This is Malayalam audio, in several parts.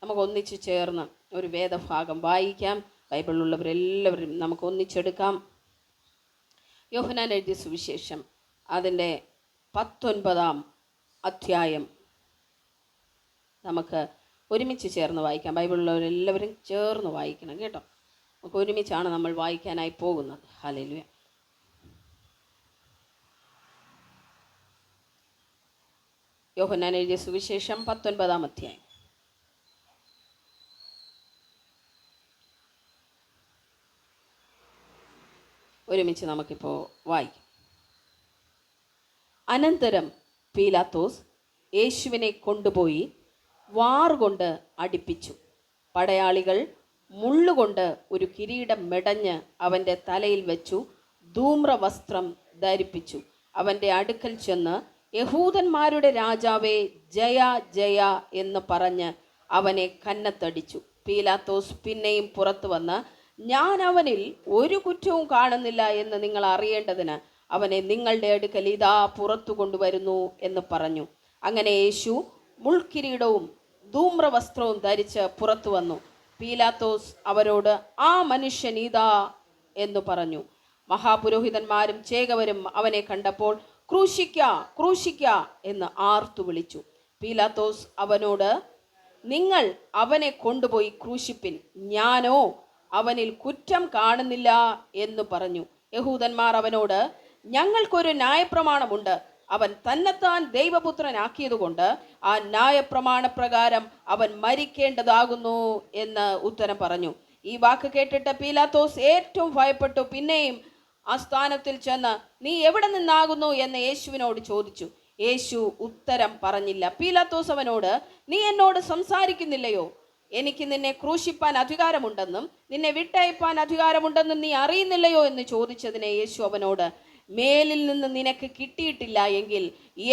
നമുക്ക് ഒന്നിച്ച് ചേർന്ന് ഒരു വേദഭാഗം വായിക്കാം. ബൈബിളിലുള്ളവരെല്ലാവരും നമുക്ക് ഒന്നിച്ചെടുക്കാം. യോഹന്നാൻ എഴുതിയ സുവിശേഷം അതിൻ്റെ 19 അധ്യായം നമുക്ക് ഒരുമിച്ച് ചേർന്ന് വായിക്കാം. ബൈബിളിലുള്ളവരെല്ലാവരും ചേർന്ന് വായിക്കണം കേട്ടോ. നമുക്ക് ഒരുമിച്ചാണ് നമ്മൾ വായിക്കാനായി പോകുന്നത്. ഹല്ലേലൂയ. യോഹന്നാൻ എഴുതിയ സുവിശേഷം 19 അധ്യായം. ഒരുമിച്ച് നമുക്കിപ്പോൾ വായിക്കാം. അനന്തരം പീലാത്തോസ് യേശുവിനെ കൊണ്ടുപോയി വാറുകൊണ്ട് അടിപ്പിച്ചു. പടയാളികൾ മുള്ളുകൊണ്ട് ഒരു കിരീടം മെടഞ്ഞ് അവൻ്റെ തലയിൽ വെച്ചു ധൂമ്രവസ്ത്രം ധരിപ്പിച്ചു. അവൻ്റെ അടുക്കൽ ചെന്ന്, യഹൂദന്മാരുടെ രാജാവേ, ജയ ജയ എന്ന് പറഞ്ഞ് അവനെ കന്നത്തടിച്ചു. പീലാത്തോസ് പിന്നെയും പുറത്തു വന്ന്, ഞാൻ അവനിൽ ഒരു കുറ്റവും കാണുന്നില്ല എന്ന് നിങ്ങൾ അറിയേണ്ടതിന് അവനെ നിങ്ങളുടെ അടുക്കൽ ഇതാ പുറത്തു കൊണ്ടുവരുന്നു എന്ന് പറഞ്ഞു. അങ്ങനെ യേശു മുൾക്കിരീടവും ധൂമ്രവസ്ത്രവും ധരിച്ച് പുറത്തു വന്നു. പീലാത്തോസ് അവരോട്, ആ മനുഷ്യൻ ഇതാ എന്ന് പറഞ്ഞു. മഹാപുരോഹിതന്മാരും ചേകവരും അവനെ കണ്ടപ്പോൾ, ക്രൂശിക്ക ക്രൂശിക്ക എന്ന് ആർത്തു വിളിച്ചു. പീലാത്തോസ് അവനോട്, നിങ്ങൾ അവനെ കൊണ്ടുപോയി ക്രൂശിപ്പിൻ, ഞാനോ അവനിൽ കുറ്റം കാണുന്നില്ല എന്ന് പറഞ്ഞു. യഹൂദന്മാർ അവനോട്, ഞങ്ങൾക്കൊരു ന്യായപ്രമാണമുണ്ട്, അവൻ തന്നെത്താൻ ദൈവപുത്രനാക്കിയതുകൊണ്ട് ആ ന്യായപ്രമാണപ്രകാരം അവൻ മരിക്കേണ്ടതാകുന്നു എന്ന് ഉത്തരം പറഞ്ഞു. ഈ വാക്ക് കേട്ടിട്ട് പീലാത്തോസ് ഏറ്റവും ഭയപ്പെട്ടു. പിന്നെയും ആ സ്ഥാനത്തിൽ ചെന്ന്, നീ എവിടെ നിന്നാകുന്നു എന്ന് യേശുവിനോട് ചോദിച്ചു. യേശു ഉത്തരം പറഞ്ഞില്ല. പീലാത്തോസ് അവനോട്, നീ എന്നോട് സംസാരിക്കുന്നില്ലയോ? എനിക്ക് നിന്നെ ക്രൂശിപ്പാൻ അധികാരമുണ്ടെന്നും നിന്നെ വിട്ടയപ്പാൻ അധികാരമുണ്ടെന്നും നീ അറിയുന്നില്ലയോ എന്ന് ചോദിച്ചതിനെ യേശു അവനോട്, മേലിൽ നിന്ന് നിനക്ക് കിട്ടിയിട്ടില്ല എങ്കിൽ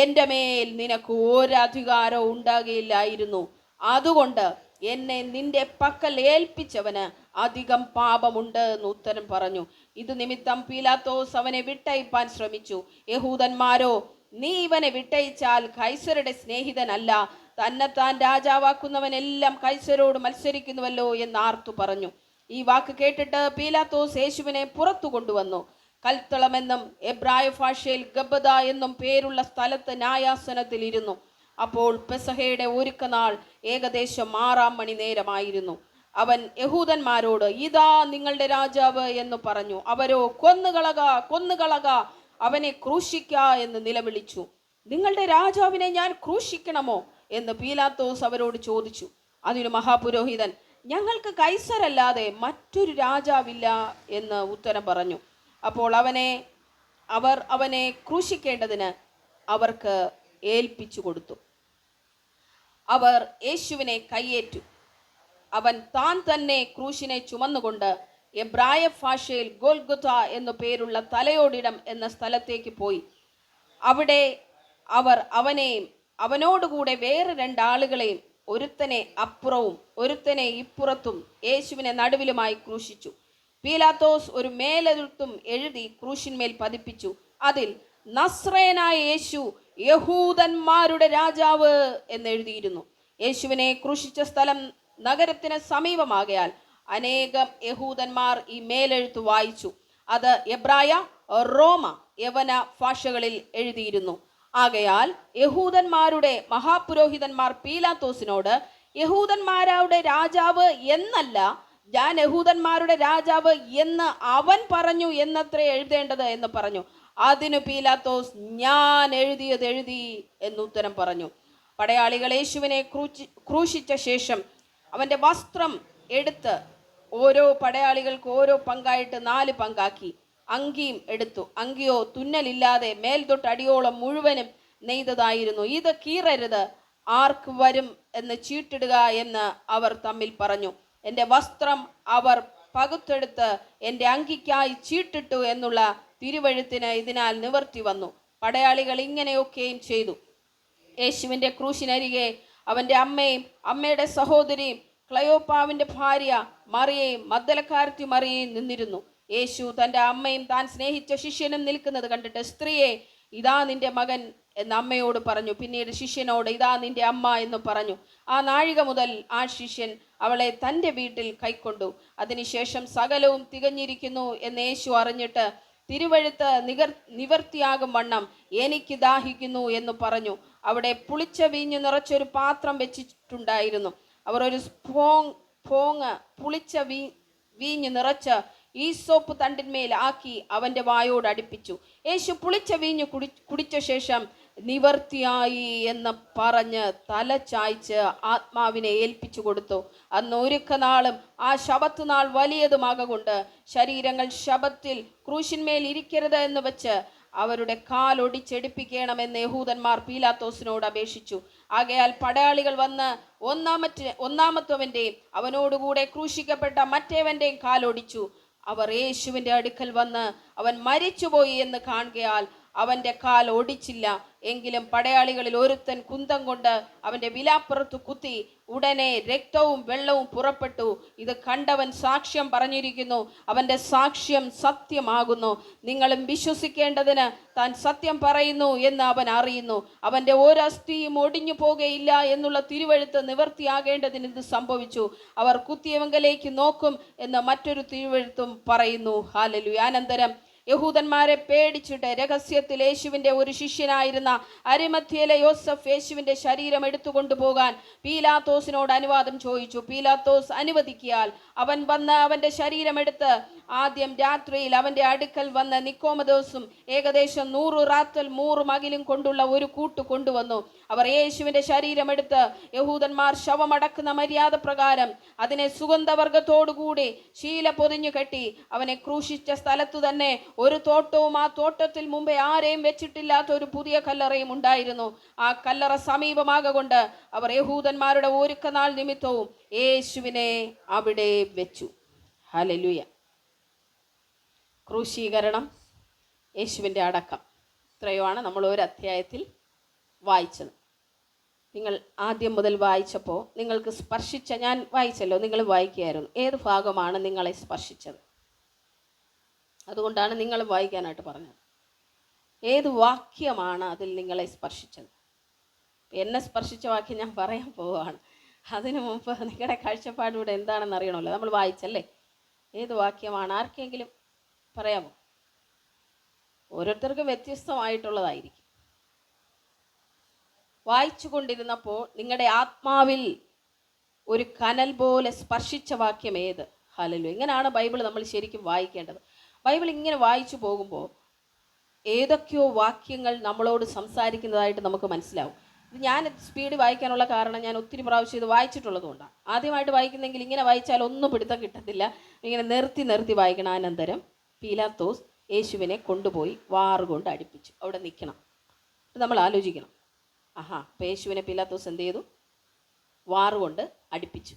എൻ്റെ മേൽ നിനക്ക് ഒരധികാരവും ഉണ്ടാകുകയില്ലായിരുന്നു. അതുകൊണ്ട് എന്നെ നിന്റെ പക്കൽ ഏൽപ്പിച്ചവന് അധികം പാപമുണ്ട് എന്ന് ഉത്തരം പറഞ്ഞു. ഇത് നിമിത്തം പീലാത്തോസ് അവനെ വിട്ടയപ്പാൻ ശ്രമിച്ചു. യഹൂദന്മാരോ, നീ ഇവനെ വിട്ടയച്ചാൽ കൈസരുടെ സ്നേഹിതനല്ല, തന്നെത്താൻ രാജാവാക്കുന്നവനെല്ലാം കൈസരോട് മത്സരിക്കുന്നുവല്ലോ എന്ന് ആർത്തു പറഞ്ഞു. ഈ വാക്ക് കേട്ടിട്ട് പീലാത്തോസ് യേശുവിനെ പുറത്തു കൊണ്ടുവന്നു. കൽത്തളമെന്നും എബ്രായ ഭാഷയിൽ ഗബ്ബത എന്നും പേരുള്ള സ്ഥലത്ത് ന്യായാസനത്തിൽ ഇരുന്നു. അപ്പോൾ പെസഹയുടെ ഒരുക്കനാൾ ഏകദേശം 6 മണി നേരമായിരുന്നു. അവൻ യഹൂദന്മാരോട്, ഇതാ നിങ്ങളുടെ രാജാവ് എന്ന് പറഞ്ഞു. അവരോ, കൊന്നുകളക കൊന്നുകളക, അവനെ ക്രൂശിക്ക എന്ന് നിലവിളിച്ചു. നിങ്ങളുടെ രാജാവിനെ ഞാൻ ക്രൂശിക്കണമോ എന്ന് പീലാത്തോസ് അവരോട് ചോദിച്ചു. അതിന് മഹാപുരോഹിതൻ, ഞങ്ങൾക്ക് കൈസരല്ലാതെ മറ്റൊരു രാജാവില്ല എന്ന് ഉത്തരം പറഞ്ഞു. അപ്പോൾ അവർ അവനെ ക്രൂശിക്കേണ്ടതിന് അവർക്ക് ഏൽപ്പിച്ചു കൊടുത്തു. അവർ യേശുവിനെ കയ്യേറ്റു. അവൻ താൻ തന്നെ ക്രൂശിനെ ചുമന്നുകൊണ്ട് എബ്രായ ഭാഷയിൽ ഗോൽഗൊഥ എന്നു പേരുള്ള തലയോടിടം എന്ന സ്ഥലത്തേക്ക് പോയി. അവിടെ അവർ അവനെയും അവനോടുകൂടെ വേറെ 2 ആളുകളെയും, ഒരുത്തനെ അപ്പുറവും ഒരുത്തനെ ഇപ്പുറത്തും യേശുവിനെ നടുവിലുമായി ക്രൂശിച്ചു. പീലാത്തോസ് ഒരു മേലെഴുത്തും എഴുതി ക്രൂശിന്മേൽ പതിപ്പിച്ചു. അതിൽ, നസ്രയനായ യേശു, യഹൂദന്മാരുടെ രാജാവ് എന്നെഴുതിയിരുന്നു. യേശുവിനെ ക്രൂശിച്ച സ്ഥലം നഗരത്തിന് സമീപമാകയാൽ അനേകം യഹൂദന്മാർ ഈ മേലെഴുത്ത് വായിച്ചു. അത് എബ്രായ, റോമ, യവന ഭാഷകളിൽ എഴുതിയിരുന്നു. ആകയാൽ യഹൂദന്മാരുടെ മഹാപുരോഹിതന്മാർ പീലാത്തോസിനോട്, യഹൂദന്മാരുടെ രാജാവ് എന്നല്ല, ഞാൻ യഹൂദന്മാരുടെ രാജാവ് എന്ന് അവൻ പറഞ്ഞു എന്നത്രേ എഴുതേണ്ടത് എന്ന് പറഞ്ഞു. അതിനു പീലാത്തോസ്, ഞാൻ എഴുതിയത് എഴുതി എന്നുത്തരം പറഞ്ഞു. പടയാളികൾ യേശുവിനെ ക്രൂശിച്ച ശേഷം അവൻ്റെ വസ്ത്രം എടുത്ത് ഓരോ പടയാളികൾക്ക് ഓരോ പങ്കായിട്ട് 4 പങ്കാക്കി. അങ്കിയും എടുത്തു. അങ്കിയോ തുന്നലില്ലാതെ മേൽതൊട്ട് അടിയോളം മുഴുവനും നെയ്തതായിരുന്നു. ഇത് കീറരുത്, ആർക്ക് വരും എന്ന് ചീട്ടിടുക എന്ന് അവർ തമ്മിൽ പറഞ്ഞു. എൻ്റെ വസ്ത്രം അവർ പകുത്തെടുത്ത് എൻ്റെ അങ്കിക്കായി ചീട്ടിട്ടു എന്നുള്ള തിരുവഴുത്തിന് ഇതിനാൽ നിവർത്തി വന്നു. പടയാളികൾ ഇങ്ങനെയൊക്കെയും ചെയ്തു. യേശുവിൻ്റെ ക്രൂശിനരികെ അവൻ്റെ അമ്മയും അമ്മയുടെ സഹോദരിയും ക്ലയോപ്പാവിൻ്റെ ഭാര്യ മറിയയും മഗ്ദലക്കാരത്തി മറിയയും നിന്നിരുന്നു. യേശു തൻ്റെ അമ്മയും താൻ സ്നേഹിച്ച ശിഷ്യനും നിൽക്കുന്നത് കണ്ടിട്ട്, സ്ത്രീയെ, ഇതാ നിന്റെ മകൻ എന്ന് അമ്മയോട് പറഞ്ഞു. പിന്നീട് ശിഷ്യനോട്, ഇതാ നിന്റെ അമ്മ എന്ന് പറഞ്ഞു. ആ നാഴിക മുതൽ ആ ശിഷ്യൻ അവളെ തൻ്റെ വീട്ടിൽ കൈക്കൊണ്ടു. അതിനുശേഷം സകലവും തികഞ്ഞിരിക്കുന്നു എന്ന് യേശു അറിഞ്ഞിട്ട് തിരുവഴുത്ത് നിവർത്തിയാകും വണ്ണം എനിക്ക് ദാഹിക്കുന്നു എന്ന് പറഞ്ഞു. അവിടെ പുളിച്ച വീഞ്ഞു നിറച്ചൊരു പാത്രം വെച്ചിട്ടുണ്ടായിരുന്നു. അവർ ഒരു പോങ് പുളിച്ച വീഞ്ഞു നിറച്ച് ഈസോപ്പ് തണ്ടിന്മേൽ ആക്കി അവൻ്റെ വായോട് അടുപ്പിച്ചു. യേശു പുളിച്ച വീഞ്ഞു കുടിച്ച ശേഷം നിവർത്തിയായി എന്ന് പറഞ്ഞ് തല ചായ്ച്ച് ആത്മാവിനെ ഏൽപ്പിച്ചു കൊടുത്തു. അന്ന് ഒരുക്കനാളും ആ ശബത്ത് നാൾ വലിയതുമാകൊണ്ട് ശരീരങ്ങൾ ശബത്തിൽ ക്രൂശിന്മേൽ ഇരിക്കരുത് എന്ന് വെച്ച് അവരുടെ കാലൊടിച്ചെടുപ്പിക്കണമെന്ന് യഹൂദന്മാർ പീലാത്തോസിനോട് അപേക്ഷിച്ചു. ആകയാൽ പടയാളികൾ വന്ന് ഒന്നാമത്തവൻ്റെയും അവനോടുകൂടെ ക്രൂശിക്കപ്പെട്ട മറ്റേവൻ്റെയും കാലൊടിച്ചു. അവർ യേശുവിൻ്റെ അടുക്കൽ വന്ന് അവൻ മരിച്ചുപോയി എന്ന് കാണുകയാൽ അവൻ്റെ കാൽ ഒടിച്ചില്ല. എങ്കിലും പടയാളികളിൽ ഒരുത്തൻ കുന്തം കൊണ്ട് അവൻ്റെ വിലാപ്പുറത്ത് കുത്തി. ഉടനെ രക്തവും വെള്ളവും പുറപ്പെട്ടു. ഇത് കണ്ടവൻ സാക്ഷ്യം പറഞ്ഞിരിക്കുന്നു. അവൻ്റെ സാക്ഷ്യം സത്യമാകുന്നു. നിങ്ങളും വിശ്വസിക്കേണ്ടതിന് താൻ സത്യം പറയുന്നു എന്ന് അവൻ അറിയുന്നു. അവൻ്റെ ഒരസ്ഥിയും ഒടിഞ്ഞു പോകുകയില്ല എന്നുള്ള തിരുവഴുത്ത് നിവർത്തിയാകേണ്ടതിന് ഇത് സംഭവിച്ചു. അവർ കുത്തിയവങ്കലേക്ക് നോക്കും എന്ന് മറ്റൊരു തിരുവഴുത്തും പറയുന്നു. ഹല്ലേലൂയ. അനന്തരം യഹൂദന്മാരെ പേടിച്ചിട്ട് രഹസ്യത്തിൽ യേശുവിൻ്റെ ഒരു ശിഷ്യനായിരുന്ന അരിമത്ഥ്യയിലെ യോസഫ് യേശുവിൻ്റെ ശരീരം എടുത്തുകൊണ്ടു പോകാൻ പീലാത്തോസിനോട് അനുവാദം ചോദിച്ചു. പീലാത്തോസ് അനുവദിക്കിയാൽ അവൻ വന്ന് അവൻ്റെ ശരീരം എടുത്ത് ആദ്യം രാത്രിയിൽ അവൻ്റെ അടുക്കൽ വന്ന് നിക്കോമദോസും ഏകദേശം 100 റാത്തൽ 100 മകിലും കൊണ്ടുള്ള ഒരു കൂട്ട് കൊണ്ടുവന്നു. അവർ യേശുവിൻ്റെ ശരീരം എടുത്ത് യഹൂദന്മാർ ശവമടക്കുന്ന മര്യാദ പ്രകാരം അതിനെ സുഗന്ധവർഗത്തോടുകൂടി ശീല പൊതിഞ്ഞു കെട്ടി അവനെ ക്രൂശിച്ച സ്ഥലത്തു തന്നെ ഒരു തോട്ടവും ആ തോട്ടത്തിൽ മുമ്പേ ആരെയും വെച്ചിട്ടില്ലാത്ത ഒരു പുതിയ കല്ലറയും ഉണ്ടായിരുന്നു. ആ കല്ലറ സമീപമാകൊണ്ട് അവർ യഹൂദന്മാരുടെ ഒരുക്കനാൾ നിമിത്തവും യേശുവിനെ അവിടെ വെച്ചു. ഹല്ലേലൂയ. ക്രൂശീകരണം, യേശുവിൻ്റെ അടക്കം, ഇത്രയുമാണ് നമ്മൾ ഒരു അധ്യായത്തിൽ വായിച്ചത്. നിങ്ങൾ ആദ്യം മുതൽ വായിച്ചപ്പോൾ നിങ്ങൾക്ക് സ്പർശിച്ച, ഞാൻ വായിച്ചല്ലോ, നിങ്ങൾ വായിക്കുകയായിരുന്നു. ഏത് ഭാഗമാണ് നിങ്ങളെ സ്പർശിച്ചത്? അതുകൊണ്ടാണ് നിങ്ങൾ വായിക്കാനായിട്ട് പറഞ്ഞത്. ഏത് വാക്യമാണ് അതിൽ നിങ്ങളെ സ്പർശിച്ചത്? എന്നെ സ്പർശിച്ച വാക്യം ഞാൻ പറയാൻ പോവുകയാണ്. അതിനു മുമ്പ് നിങ്ങളുടെ കാഴ്ചപ്പാട് ഇവിടെ എന്താണെന്ന് അറിയണമല്ലോ. നമ്മൾ വായിച്ചല്ലേ, ഏത് വാക്യമാണ്? ആർക്കെങ്കിലും പറയാമോ? ഓരോരുത്തർക്കും വ്യത്യസ്തമായിട്ടുള്ളതായിരിക്കും. വായിച്ചു കൊണ്ടിരുന്നപ്പോൾ നിങ്ങളുടെ ആത്മാവിൽ ഒരു കനൽ പോലെ സ്പർശിച്ച വാക്യം ഏത്? ഹല്ലേലൂയ. ഇങ്ങനെയാണ് ബൈബിൾ നമ്മൾ ശരിക്കും വായിക്കേണ്ടത്. ബൈബിൾ ഇങ്ങനെ വായിച്ചു പോകുമ്പോൾ ഏതൊക്കെയോ വാക്യങ്ങൾ നമ്മളോട് സംസാരിക്കുന്നതായിട്ട് നമുക്ക് മനസ്സിലാവും. ഇത് ഞാൻ സ്പീഡ് വായിക്കാനുള്ള കാരണം ഞാൻ ഒത്തിരി പ്രാവശ്യം ഇത് വായിച്ചിട്ടുള്ളത് കൊണ്ടാണ്. ആദ്യമായിട്ട് വായിക്കുന്നെങ്കിൽ ഇങ്ങനെ വായിച്ചാൽ ഒന്നും പിടുത്തം കിട്ടത്തില്ല. ഇങ്ങനെ നിർത്തി വായിക്കണം. അനന്തരം പീലാത്തോസ് യേശുവിനെ കൊണ്ടുപോയി വാറുകൊണ്ട് അടുപ്പിച്ചു. അവിടെ നിൽക്കണം. നമ്മൾ ആലോചിക്കണം, അപ്പോൾ യേശുവിനെ പീലാത്തോസ് എന്ത് ചെയ്തു? വാറുകൊണ്ട് അടുപ്പിച്ചു.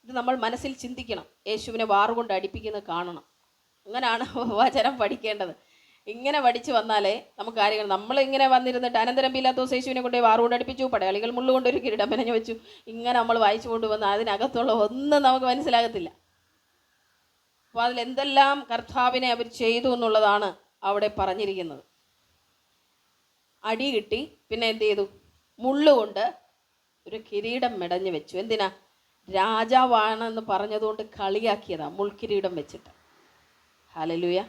ഇത് നമ്മൾ മനസ്സിൽ ചിന്തിക്കണം. യേശുവിനെ വാറുകൊണ്ട് അടുപ്പിക്കുന്നത് കാണണം. അങ്ങനെയാണ് വചനം പഠിക്കേണ്ടത്. ഇങ്ങനെ പഠിച്ചു വന്നാലേ നമുക്ക് കാര്യങ്ങൾ, നമ്മളിങ്ങനെ വന്നിരുന്നിട്ട് അനന്തരം പീലാത്തോസ് യേശുവിനെ കൊണ്ടുപോയി വാറുകൊണ്ട് അടുപ്പിച്ചു, പടയാളികൾ മുള്ളുകൊണ്ടൊരു കിരീടം മെനഞ്ഞു വെച്ചു, ഇങ്ങനെ നമ്മൾ വായിച്ചു കൊണ്ടുവന്ന് അതിനകത്തുള്ള ഒന്നും നമുക്ക് മനസ്സിലാകത്തില്ല. അപ്പോൾ അതിലെന്തെല്ലാം കർത്താവിനെ അവർ ചെയ്തു എന്നുള്ളതാണ് അവിടെ പറഞ്ഞിരിക്കുന്നത്. അടി കിട്ടി, പിന്നെ എന്ത് ചെയ്തു? മുള്ളുകൊണ്ട് ഒരു കിരീടം മെടഞ്ഞു വെച്ചു. എന്തിനാ? രാജാവാണെന്ന് പറഞ്ഞതുകൊണ്ട് കളിയാക്കിയതാ മുൾക്കിരീടം വെച്ചിട്ട്. ഹല്ലേലൂയ.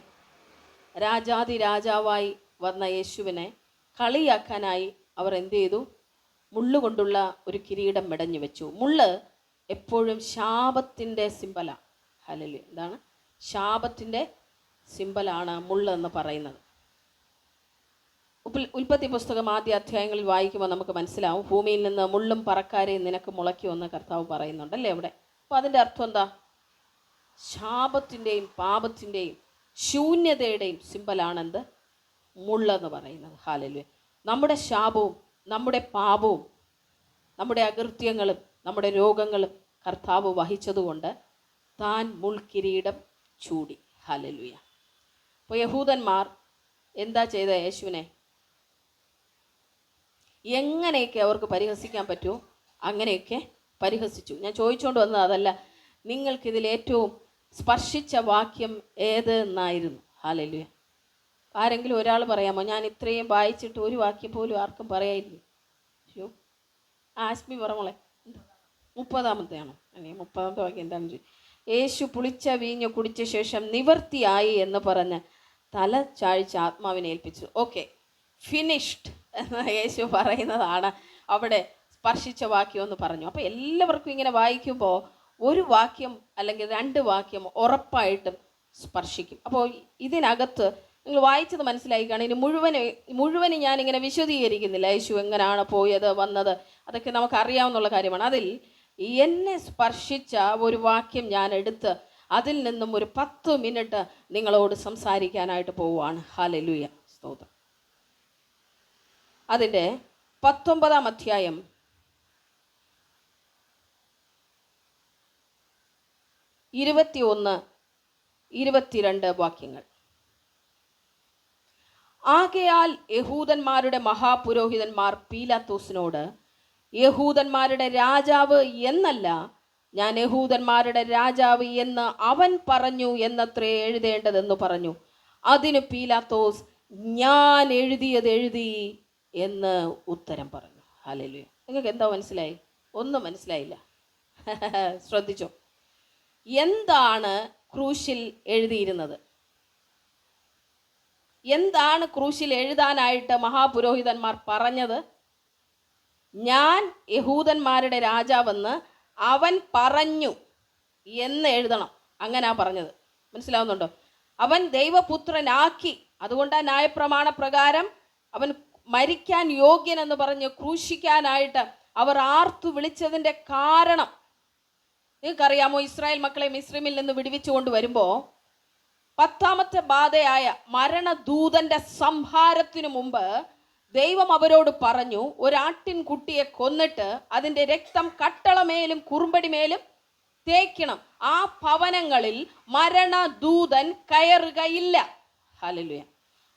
രാജാതി രാജാവായി വന്ന യേശുവിനെ കളിയാക്കാനായി അവർ എന്ത് ചെയ്തു? മുള്ളുകൊണ്ടുള്ള ഒരു കിരീടം മെടഞ്ഞു വെച്ചു. മുള്ള് എപ്പോഴും ശാപത്തിൻ്റെ സിമ്പലാണ്. ഹല്ലേലൂയ. എന്താണ്? ശാപത്തിൻ്റെ സിമ്പലാണ് മുള്ള് എന്ന് പറയുന്നത്. ഉൽപ്പത്തി പുസ്തകം ആദ്യ അധ്യായങ്ങളിൽ വായിക്കുമ്പോൾ നമുക്ക് മനസ്സിലാവും, ഭൂമിയിൽ നിന്ന് മുള്ളും പറക്കാരെയും നിനക്ക് മുളയ്ക്കുമെന്ന് കർത്താവ് പറയുന്നുണ്ടല്ലേ അവിടെ. അപ്പോൾ അതിൻ്റെ അർത്ഥം എന്താ? ശാപത്തിൻ്റെയും പാപത്തിൻ്റെയും ശൂന്യതയുടെയും സിമ്പലാണെന്ത്? മുള്ളെന്ന് പറയുന്നത്. ഹല്ലേലൂയ. നമ്മുടെ ശാപവും നമ്മുടെ പാപവും നമ്മുടെ അകൃത്യങ്ങളും നമ്മുടെ രോഗങ്ങളും കർത്താവ് വഹിച്ചതുകൊണ്ട് താൻ മുൾക്കിരീടം ചൂടി. ഹല്ലേലൂയ. അപ്പോൾ യഹൂദന്മാർ എന്താ ചെയ്ത? യേശുവിനെ എങ്ങനെയൊക്കെ അവർക്ക് പരിഹസിക്കാൻ പറ്റുമോ അങ്ങനെയൊക്കെ പരിഹസിച്ചു. ഞാൻ ചോദിച്ചുകൊണ്ട് വന്നത് അതല്ല, നിങ്ങൾക്കിതിൽ ഏറ്റവും സ്പർശിച്ച വാക്യം ഏത് എന്നായിരുന്നു? ഹല്ലേലൂയ. ആരെങ്കിലും ഒരാൾ പറയാമോ, ഞാൻ ഇത്രയും വായിച്ചിട്ട് ഒരു വാക്യം പോലും ആർക്കും പറയായില്ലേ? അയ്യോ, ആസ്മി പറമോളെ, 30-ാമത്തെയാണോ? അല്ലേ, 30-ാമത്തെ വാക്യം എന്താണെന്ന് ചോദിച്ചു. യേശു പുളിച്ച വീഞ്ഞ് കുടിച്ച ശേഷം നിവർത്തിയായി എന്ന് പറഞ്ഞ് തല ചാഴ്ച ആത്മാവിനെ ഏൽപ്പിച്ചു. ഓക്കെ, ഫിനിഷ്ഡ് എന്ന് യേശു പറയുന്നതാണ് അവിടെ സ്പർശിച്ച വാക്യം എന്ന് പറഞ്ഞു. അപ്പോൾ എല്ലാവർക്കും ഇങ്ങനെ വായിക്കുമ്പോൾ ഒരു വാക്യം അല്ലെങ്കിൽ 2 വാക്യം ഉറപ്പായിട്ടും സ്പർശിക്കും. അപ്പോൾ ഇതിനകത്ത് നിങ്ങൾ വായിച്ചത് മനസ്സിലായി കാണും. ഇനി മുഴുവനും ഞാനിങ്ങനെ വിശദീകരിക്കുന്നില്ല. യേശു എങ്ങനെയാണ് പോയത് വന്നത്, അതൊക്കെ നമുക്ക് അറിയാവുന്ന കാര്യമാണ്. അതിൽ എന്നെ സ്പർശിച്ച ഒരു വാക്യം ഞാൻ എടുത്ത് അതിൽ നിന്നും ഒരു 10 മിനിറ്റ് നിങ്ങളോട് സംസാരിക്കാനായിട്ട് പോവുകയാണ്. ഹല്ലേലൂയ, സ്തോത്രം. അതിൻ്റെ 19-ാം അധ്യായം 21-22 വാക്യങ്ങൾ. ആകയാൽ യഹൂദന്മാരുടെ മഹാപുരോഹിതന്മാർ പീലാത്തോസിനോട്, യഹൂദന്മാരുടെ രാജാവ് എന്നല്ല, ഞാൻ യഹൂദന്മാരുടെ രാജാവ് എന്ന് അവൻ പറഞ്ഞു എന്നത്രേ എഴുതേണ്ടതെന്ന് പറഞ്ഞു. അതിന് പീലാത്തോസ്, ഞാൻ എഴുതിയത് എഴുതി എന്ന് ഉത്തരം പറഞ്ഞു. ഹല്ലേലൂയ. നിങ്ങൾക്ക് എന്താ മനസ്സിലായി? ഒന്നും മനസ്സിലായില്ല. ശ്രദ്ധിച്ചോ, എന്താണ് ക്രൂശിൽ എഴുതിയിരുന്നത്? എന്താണ് ക്രൂശിൽ എഴുതാനായിട്ട് മഹാപുരോഹിതന്മാർ പറഞ്ഞത്? ഞാൻ യഹൂദന്മാരുടെ രാജാവെന്ന് അവൻ പറഞ്ഞു എന്ന് എഴുതണം. അങ്ങനാ പറഞ്ഞത്. മനസ്സിലാവുന്നുണ്ടോ? അവൻ ദൈവപുത്രനാക്കി, അതുകൊണ്ടാണ് ന്യായപ്രമാണ പ്രകാരം അവൻ മരിക്കാൻ യോഗ്യനെന്ന് പറഞ്ഞ് ക്രൂശിക്കാനായിട്ട് അവർ ആർത്തു വിളിച്ചതിൻ്റെ കാരണം നിങ്ങൾക്കറിയാമോ? ഇസ്രായേൽ മക്കളെ മിസ്രൈമിൽ നിന്ന് വിടുവിച്ചു കൊണ്ടുവരുമ്പോൾ 10-ാമത്തെ ബാധയായ മരണദൂതന്റെ സംഹാരത്തിനു മുമ്പ് ദൈവം അവരോട് പറഞ്ഞു, ഒരാട്ടിൻകുട്ടിയെ കൊന്നിട്ട് അതിൻ്റെ രക്തം കട്ടളമേലും കുറുമ്പടിമേലും തേക്കണം. ആ ഭവനങ്ങളിൽ മരണദൂതൻ കയറുകയില്ല. ഹല്ലേലൂയ.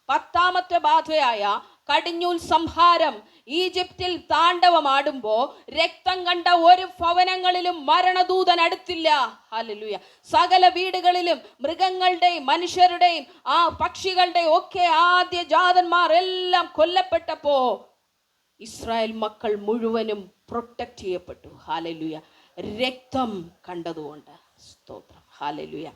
10-ാമത്തെ ബാധയായ കടിഞ്ഞൂൽ സംഹാരം ഈജിപ്തിൽ താണ്ഡവമാടുമ്പോൾ രക്തം കണ്ട ഒരു ഭവനങ്ങളിലും മരണദൂതൻ അടുത്തില്ല. ഹല്ലേലൂയ. സകല വീടുകളിലും മൃഗങ്ങളുടെയും മനുഷ്യരുടെയും ആ പക്ഷികളുടെയും ഒക്കെ ആദ്യ ജാതന്മാർ എല്ലാം കൊല്ലപ്പെട്ടപ്പോ ഇസ്രായേൽ മക്കൾ മുഴുവനും പ്രൊട്ടക്ട് ചെയ്യപ്പെട്ടു. ഹല്ലേലൂയ. രക്തം കണ്ടതുകൊണ്ട്. സ്തോത്രം. ഹല്ലേലൂയ.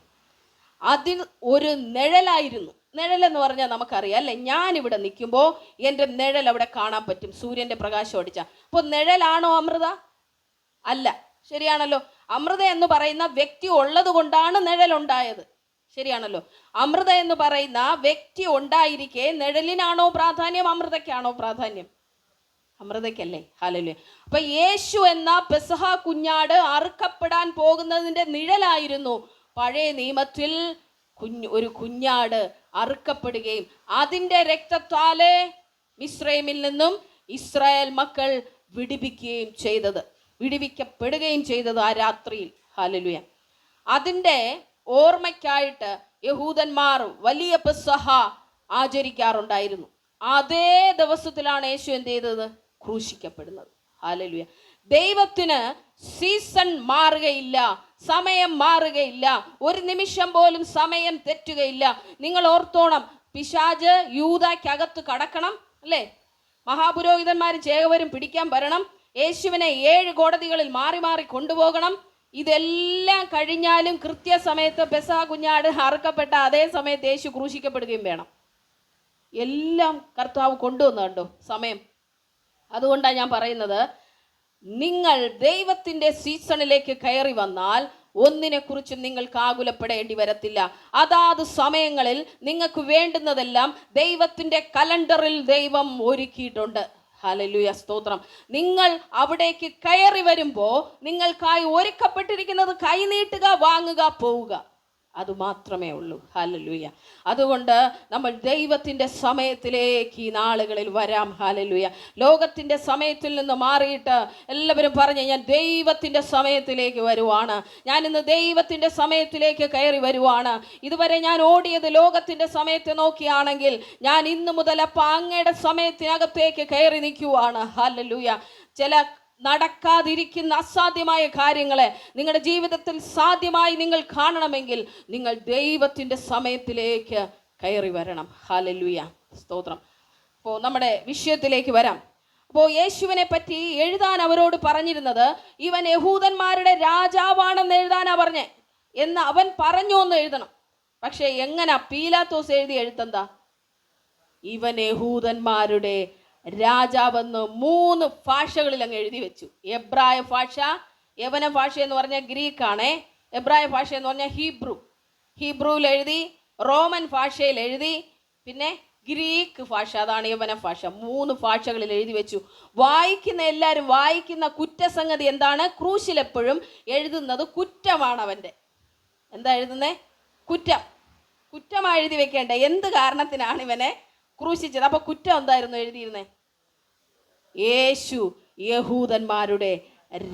അതിൽ ഒരു നിഴലായിരുന്നു. നിഴലെന്ന് പറഞ്ഞാൽ നമുക്കറിയാം അല്ലേ? ഞാനിവിടെ നിൽക്കുമ്പോൾ എൻ്റെ നിഴൽ അവിടെ കാണാൻ പറ്റും, സൂര്യൻ്റെ പ്രകാശം അടിച്ചാൽ. അപ്പോൾ നിഴലാണോ അമൃത? അല്ല. ശരിയാണല്ലോ. അമൃത എന്ന് പറയുന്ന വ്യക്തി ഉള്ളത് കൊണ്ടാണ് നിഴലുണ്ടായത്. ശരിയാണല്ലോ. അമൃത എന്ന് പറയുന്ന വ്യക്തി ഉണ്ടായിരിക്കെ നിഴലിനാണോ പ്രാധാന്യം, അമൃതയ്ക്കാണോ പ്രാധാന്യം? അമൃതയ്ക്കല്ലേ. ഹല്ലേലൂയ. അപ്പൊ യേശു എന്ന പെസഹ കുഞ്ഞാട് അറുക്കപ്പെടാൻ പോകുന്നതിൻ്റെ നിഴലായിരുന്നു പഴയ നിയമത്തിൽ ഒരു കുഞ്ഞാട് അറുക്കപ്പെടുകയും അതിൻ്റെ രക്തത്താലെ മിസ്രൈമിൽ നിന്നും ഇസ്രായേൽ മക്കൾ വിടുവിക്കപ്പെടുകയും ചെയ്തത് ആ രാത്രിയിൽ. ഹല്ലേലൂയ. അതിൻ്റെ ഓർമ്മയ്ക്കായിട്ട് യഹൂദന്മാർ വലിയ പെസഹ ആചരിക്കാറുണ്ടായിരുന്നു. അതേ ദിവസത്തിലാണ് യേശു എന്ത് ചെയ്തത്? ക്രൂശിക്കപ്പെടുന്നത്. ഹല്ലേലൂയ. ദൈവത്തിന് സീസൺ മാറുകയില്ല, സമയം മാറുകയില്ല, ഒരു നിമിഷം പോലും സമയം തെറ്റുകയില്ല. നിങ്ങൾ ഓർത്തോണം, പിശാച് യൂദായ്ക്കകത്ത് കടക്കണം അല്ലേ? മഹാപുരോഹിതന്മാരും ചേവരും പിടിക്കാൻ വരണം. യേശുവിനെ 7 കോടതികളിൽ മാറി മാറി കൊണ്ടുപോകണം. ഇതെല്ലാം കഴിഞ്ഞാലും കൃത്യസമയത്ത് പെസഹ കുഞ്ഞാട് അറുക്കപ്പെട്ട അതേ സമയത്ത് യേശു ക്രൂശിക്കപ്പെടുകയും വേണം. എല്ലാം കർത്താവ് കൊണ്ടുവന്നുണ്ടോ സമയം. അതുകൊണ്ടാണ് ഞാൻ പറയുന്നത്, നിങ്ങൾ ദൈവത്തിൻ്റെ സീസണിലേക്ക് കയറി വന്നാൽ ഒന്നിനെക്കുറിച്ചും നിങ്ങൾക്ക് ആകുലപ്പെടേണ്ടി വരത്തില്ല. അതാത് സമയങ്ങളിൽ നിങ്ങൾക്ക് വേണ്ടുന്നതെല്ലാം ദൈവത്തിൻ്റെ കലണ്ടറിൽ ദൈവം ഒരുക്കിയിട്ടുണ്ട്. ഹല്ലേലൂയ, സ്തോത്രം. നിങ്ങൾ അവിടേക്ക് കയറി വരുമ്പോൾ നിങ്ങൾക്കായി ഒരുക്കപ്പെട്ടിരിക്കുന്നത് കൈനീട്ടുക, വാങ്ങുക, പോവുക, അതുമാത്രമേ ഉള്ളൂ. ഹല്ലേലൂയ. അതുകൊണ്ട് നമ്മൾ ദൈവത്തിൻ്റെ സമയത്തിലേക്ക് ഈ നാളുകളിൽ വരാം. ഹല്ലേലൂയ. ലോകത്തിൻ്റെ സമയത്തിൽ നിന്ന് മാറിയിട്ട് എല്ലാവരും പറഞ്ഞ്, ഞാൻ ദൈവത്തിൻ്റെ സമയത്തിലേക്ക് വരുവാണ്, ഞാൻ ഇന്ന് ദൈവത്തിൻ്റെ സമയത്തിലേക്ക് കയറി വരുവാണ്. ഇതുവരെ ഞാൻ ഓടിയത് ലോകത്തിൻ്റെ സമയത്ത് നോക്കിയാണെങ്കിൽ ഞാൻ ഇന്ന് മുതൽ അപ്പം അങ്ങയുടെ സമയത്തിനകത്തേക്ക് കയറി നിൽക്കുവാണ്. ഹല്ലേലൂയ. ചില നടക്കാതിരിക്കുന്ന അസാധ്യമായ കാര്യങ്ങളെ നിങ്ങളുടെ ജീവിതത്തിൽ സാധ്യമായി നിങ്ങൾ കാണണമെങ്കിൽ നിങ്ങൾ ദൈവത്തിൻ്റെ സമയത്തിലേക്ക് കയറി വരണം. ഹല്ലേലൂയ, സ്തോത്രം. അപ്പോൾ നമ്മുടെ വിഷയത്തിലേക്ക് വരാം. അപ്പോൾ യേശുവിനെ പറ്റി എഴുതാൻ അവരോട് പറഞ്ഞിരുന്നത് ഇവൻ യഹൂദന്മാരുടെ രാജാവാണെന്ന് എഴുതാനാ പറഞ്ഞേ എന്ന് അവൻ പറഞ്ഞു എന്ന് എഴുതണം. പക്ഷെ എങ്ങനാ പീലാത്തോസ് എഴുതിയ എഴുത്തെന്താ? ഇവൻ യഹൂദന്മാരുടെ രാജാവെന്ന് 3 ഭാഷകളിൽ അങ്ങ് എഴുതി വെച്ചു. എബ്രായ ഭാഷ, യവന ഭാഷ എന്ന് പറഞ്ഞാൽ ഗ്രീക്കാണേ. എബ്രായ ഭാഷ എന്ന് പറഞ്ഞാൽ ഹീബ്രുവിൽ എഴുതി, റോമൻ ഭാഷയിൽ എഴുതി, പിന്നെ ഗ്രീക്ക് ഭാഷ, അതാണ് യവന ഭാഷ. 3 ഭാഷകളിൽ എഴുതി വെച്ചു. വായിക്കുന്ന എല്ലാവരും വായിക്കുന്ന കുറ്റസംഗതി എന്താണ്? ക്രൂശിൽ എപ്പോഴും എഴുതുന്നത് കുറ്റമാണ്. അവൻ്റെ എന്താ എഴുതുന്നേ? കുറ്റമാണ് എഴുതി വെക്കേണ്ടേ. എന്ത് കാരണത്തിനാണ് ഇവനെ ക്രൂശിച്ചത്? അപ്പൊ കുറ്റം എന്തായിരുന്നു എഴുതിയിരുന്നേ? യേശു യഹൂദന്മാരുടെ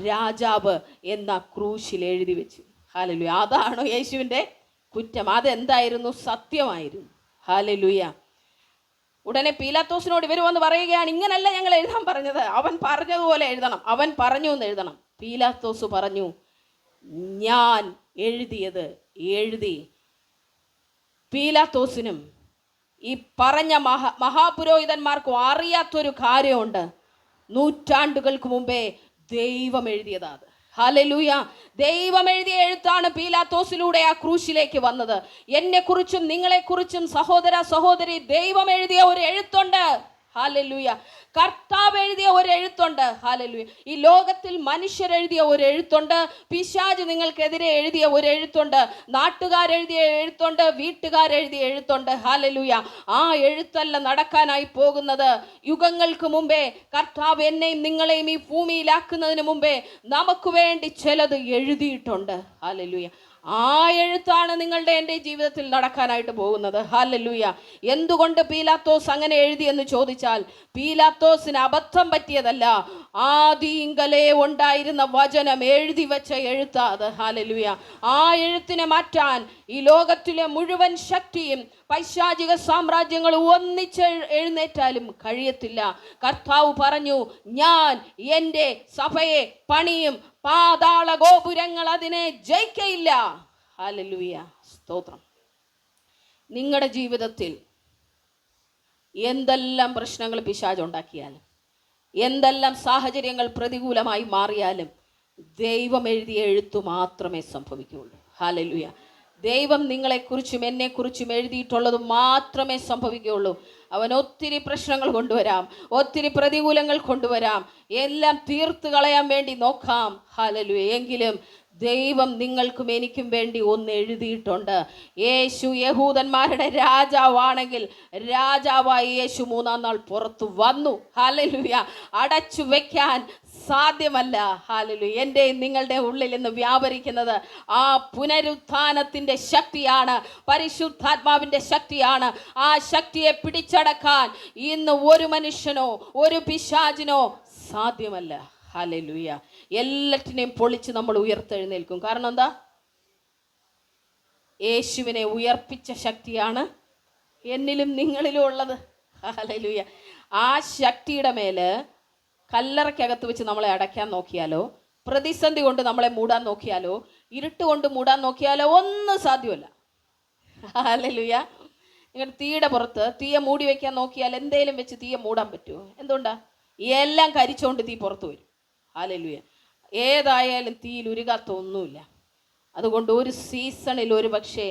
രാജാവ് എന്ന ക്രൂശിൽ എഴുതി വെച്ചു. ഹല്ലേലൂയ. അതാണോ യേശുവിൻ്റെ കുറ്റം? അതെന്തായിരുന്നു? സത്യമായിരുന്നു. ഹല്ലേലൂയ. ഉടനെ പീലാത്തോസിനോട് ഇവർ വന്ന് പറയുകയാണ്, ഇങ്ങനല്ല ഞങ്ങൾ എഴുതാൻ പറഞ്ഞത്, അവൻ പറഞ്ഞതുപോലെ എഴുതണം, അവൻ പറഞ്ഞു എന്ന് എഴുതണം. പീലാത്തോസ് പറഞ്ഞു, ഞാൻ എഴുതിയത് എഴുതി. പീലാത്തോസിനും ഈ പറഞ്ഞ മഹാപുരോഹിതന്മാർക്കും അറിയാത്തൊരു കാര്യമുണ്ട്. നൂറ്റാണ്ടുകൾക്ക് മുമ്പേ ദൈവം എഴുതിയതാണ്. ഹല്ലേലൂയ. ദൈവം എഴുതിയ എഴുത്താണ് പീലാത്തോസിലൂടെ ആ ക്രൂശിലേക്ക് വന്നത്. എന്നെക്കുറിച്ചും നിങ്ങളെക്കുറിച്ചും സഹോദര സഹോദരി, ദൈവം എഴുതിയ ഒരു എഴുത്തുണ്ട്. ഹല്ലേലൂയ. കർത്താവ് എഴുതിയ ഒരു എഴുത്തുണ്ട്. ഹല്ലേലൂയ. ഈ ലോകത്തിൽ മനുഷ്യരെഴുതിയ ഒരു എഴുത്തുണ്ട്. പിശാച് നിങ്ങൾക്കെതിരെ എഴുതിയ ഒരു എഴുത്തുണ്ട്. നാട്ടുകാരെഴുതിയ എഴുത്തുണ്ട്. വീട്ടുകാരെഴുതിയ എഴുത്തുണ്ട്. ഹല്ലേലൂയ. ആ എഴുത്തല്ല നടക്കാനായി പോകുന്നത്. യുഗങ്ങൾക്ക് മുമ്പേ കർത്താവ് എന്നെയും നിങ്ങളെയും ഈ ഭൂമിയിലാക്കുന്നതിന് മുമ്പേ നമുക്ക് വേണ്ടി ചിലത് എഴുതിയിട്ടുണ്ട്. ഹല്ലേലൂയ. ആ എഴുത്താണ് നിങ്ങളുടെ എൻ്റെ ജീവിതത്തിൽ നടക്കാനായിട്ട് പോകുന്നത്. ഹല്ലേലൂയ. എന്തുകൊണ്ട് പീലാത്തോസ് അങ്ങനെ എഴുതി എന്ന് ചോദിച്ചാൽ, പീലാത്തോസിന് അബദ്ധം പറ്റിയതല്ല, ആദിയിങ്കലേ ഉണ്ടായിരുന്ന വചനം എഴുതി വെച്ച എഴുത്താ അത്. ഹല്ലേലൂയ. ആ എഴുത്തിനെ മാറ്റാൻ ഈ ലോകത്തിലെ മുഴുവൻ ശക്തിയും പൈശാചിക സാമ്രാജ്യങ്ങൾ ഒന്നിച്ച് എഴുന്നേറ്റാലും കഴിയത്തില്ല. കർത്താവ് പറഞ്ഞു, ഞാൻ എൻ്റെ സഭയെ പണിയും, പാതാള ഗോപുരങ്ങൾ അതിനെ ജയിക്കയില്ല. ഹല്ലേലൂയ, സ്തോത്രം. നിങ്ങളുടെ ജീവിതത്തിൽ എന്തെല്ലാം പ്രശ്നങ്ങൾ പിശാച് ഉണ്ടാക്കിയാലും, എന്തെല്ലാം സാഹചര്യങ്ങൾ പ്രതികൂലമായി മാറിയാലും, ദൈവം എഴുതിയ എഴുത്തു മാത്രമേ സംഭവിക്കുകയുള്ളൂ. ഹല്ലേലൂയ. ദൈവം നിങ്ങളെക്കുറിച്ചും എന്നെക്കുറിച്ചും എഴുതിയിട്ടുള്ളത് മാത്രമേ സംഭവിക്കുകയുള്ളൂ. അവൻ ഒത്തിരി പ്രശ്നങ്ങൾ കൊണ്ടുവരാം, ഒത്തിരി പ്രതികൂലങ്ങൾ കൊണ്ടുവരാം, എല്ലാം തീർത്ത് കളയാൻ വേണ്ടി നോക്കാം. ഹല്ലേലൂയ. എങ്കിലും ദൈവം നിങ്ങൾക്കും എനിക്കും വേണ്ടി ഒന്ന് എഴുതിയിട്ടുണ്ട്. യേശു യഹൂദന്മാരുടെ രാജാവാണെങ്കിൽ രാജാവായി യേശു 3-ാം നാൾ പുറത്തു വന്നു. ഹല്ലേലൂയ. അടച്ചു വെക്കാൻ സാധ്യമല്ല. ഹല്ലേലൂയ. എൻ്റെ നിങ്ങളുടെ ഉള്ളിൽ നിന്ന് വ്യാപരിക്കുന്നത് ആ പുനരുത്ഥാനത്തിൻ്റെ ശക്തിയാണ്, പരിശുദ്ധാത്മാവിൻ്റെ ശക്തിയാണ്. ആ ശക്തിയെ പിടിച്ചടക്കാൻ ഇന്ന് ഒരു മനുഷ്യനോ ഒരു പിശാചിനോ സാധ്യമല്ല. ഹല്ലേലൂയ. എല്ലാറ്റിനെയും പൊളിച്ച് നമ്മൾ ഉയർത്തെഴുന്നേൽക്കും. കാരണം എന്താ? യേശുവിനെ ഉയർപ്പിച്ച ശക്തിയാണ് എന്നിലും നിങ്ങളിലും ഉള്ളത്. ഹല്ലേലൂയ. ആ ശക്തിയുടെ മേല് കല്ലറയ്ക്കകത്ത് വെച്ച് നമ്മളെ അടയ്ക്കാൻ നോക്കിയാലോ, പ്രതിസന്ധി കൊണ്ട് നമ്മളെ മൂടാൻ നോക്കിയാലോ, ഇരുട്ട് കൊണ്ട് മൂടാൻ നോക്കിയാലോ ഒന്നും സാധ്യമല്ല. ഹല്ലേലൂയ. നിങ്ങൾ തീയുടെ പുറത്ത് തീയെ മൂടി വയ്ക്കാൻ നോക്കിയാൽ എന്തേലും വെച്ച് തീയെ മൂടാൻ പറ്റുമോ? എന്തുകൊണ്ടാ? എല്ലാം കരിച്ചുകൊണ്ട് തീ പുറത്തു വരും. ഹല്ലേലൂയ. ഏതായാലും തീയിൽ ഉരുകാത്ത ഒന്നുമില്ല. അതുകൊണ്ട് ഒരു സീസണിൽ ഒരു പക്ഷേ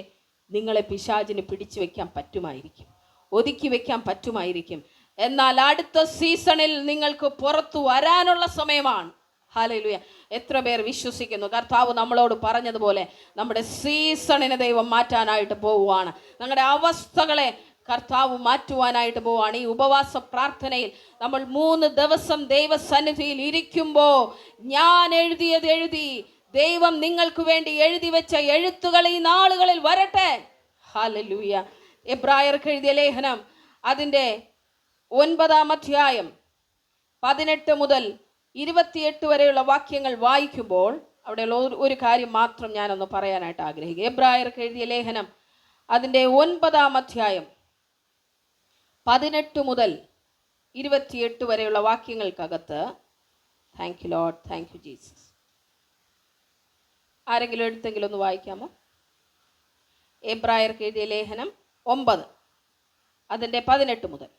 നിങ്ങളെ പിശാചിന് പിടിച്ചു വെക്കാൻ പറ്റുമായിരിക്കും, ഒതുക്കി വെക്കാൻ പറ്റുമായിരിക്കും. എന്നാൽ അടുത്ത സീസണിൽ നിങ്ങൾക്ക് പുറത്തു വരാനുള്ള സമയമാണ്. ഹല്ലേലൂയ. എത്ര പേർ വിശ്വസിക്കുന്നു? കർത്താവ് നമ്മളോട് പറഞ്ഞതുപോലെ നമ്മുടെ സീസണിനെ ദൈവം മാറ്റാനായിട്ട് പോവുകയാണ്. നമ്മുടെ അവസ്ഥകളെ കർത്താവ് മാറ്റുവാനായിട്ട് പോവുകയാണ്. ഈ ഉപവാസ പ്രാർത്ഥനയിൽ നമ്മൾ 3 ദിവസം ദൈവസന്നിധിയിൽ ഇരിക്കുമ്പോൾ ഞാൻ എഴുതിയത് എഴുതി, ദൈവം നിങ്ങൾക്ക് വേണ്ടി എഴുതി വെച്ച എഴുത്തുകൾ ഈ നാളുകളിൽ വരട്ടെ. ഹല്ലേലൂയ. എബ്രായർക്ക് എഴുതിയ ലേഖനം അതിൻ്റെ 9-ാം അധ്യായം 18 മുതൽ 28 വരെയുള്ള വാക്യങ്ങൾ വായിക്കുമ്പോൾ അവിടെയുള്ള ഒരു കാര്യം മാത്രം ഞാനൊന്ന് പറയാനായിട്ട് ആഗ്രഹിക്കുക. എബ്രായർക്ക് എഴുതിയ ലേഖനം അതിൻ്റെ 9-ാം അധ്യായം 18 മുതൽ 28 വരെയുള്ള വാക്യങ്ങൾക്കകത്ത്, thank you lord, thank you Jesus. ആരെങ്കിലും എടുത്തെങ്കിലും ഒന്ന് വായിക്കാമോ? എബ്രായർക്ക് എഴുതിയ ലേഖനം 9 അതിൻ്റെ 18 മുതൽ.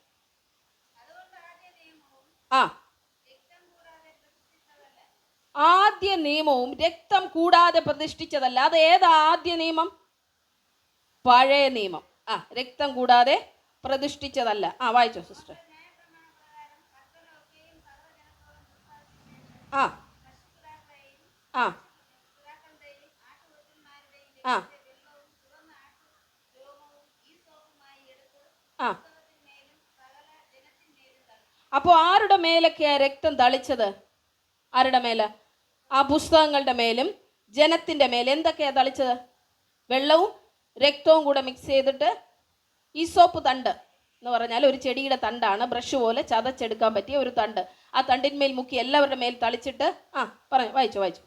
ആ, ആദ്യ നിയമവും രക്തം കൂടാതെ പ്രതിഷ്ഠിച്ചതല്ല. അത് ഏതാ ആദ്യ നിയമം? പഴയ നിയമം. ആ, രക്തം കൂടാതെ പ്രതിഷ്ഠിച്ചതല്ല. ആ, വായിച്ചോ സിസ്റ്റർ. ആ ആ ആ ആ അപ്പോൾ ആരുടെ മേലൊക്കെയാ രക്തം തളിച്ചത്? ആരുടെ മേല? ആ പുസ്തകങ്ങളുടെ മേലും ജനത്തിൻ്റെ മേലും എന്തൊക്കെയാ തളിച്ചത്? വെള്ളവും രക്തവും കൂടെ മിക്സ് ചെയ്തിട്ട്, ഈസോപ്പ് തണ്ട് എന്ന് പറഞ്ഞാൽ ഒരു ചെടിയുടെ തണ്ടാണ്, ബ്രഷ് പോലെ ചതച്ചെടുക്കാൻ പറ്റിയ ഒരു തണ്ട്. ആ തണ്ടിന്മേൽ മുക്കി എല്ലാവരുടെ മേൽ തളിച്ചിട്ട്, ആ പറഞ്ഞു, വായിച്ചു.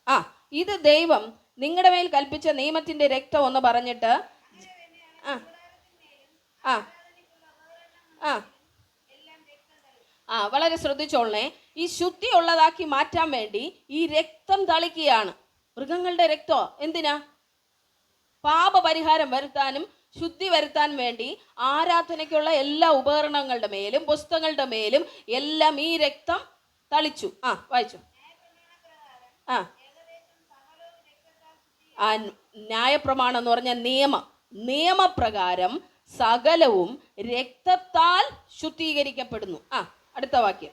ആ, ഇത് ദൈവം നിങ്ങളുടെ മേൽ കൽപ്പിച്ച നിയമത്തിന്റെ രക്തം എന്ന് പറഞ്ഞിട്ട്, ആ ആ ആ ആ വളരെ ശ്രദ്ധിച്ചോളണേ. ഈ ശുദ്ധി ഉള്ളതാക്കി മാറ്റാൻ വേണ്ടി ഈ രക്തം തളിക്കുകയാണ്. മൃഗങ്ങളുടെ രക്തം എന്തിനാ? പാപപരിഹാരം വരുത്താനും ശുദ്ധി വരുത്താൻ വേണ്ടി ആരാധനയ്ക്കുള്ള എല്ലാ ഉപകരണങ്ങളുടെ മേലും പുസ്തകങ്ങളുടെ മേലും എല്ലാം ഈ രക്തം തളിച്ചു. ആ, വായിച്ചു. ആ ആ ന്യായപ്രമാണം എന്ന് പറഞ്ഞ നിയമപ്രകാരം സകലവും രക്തത്താൽ ശുദ്ധീകരിക്കപ്പെടുന്നു. ആ, അടുത്ത വാക്യം.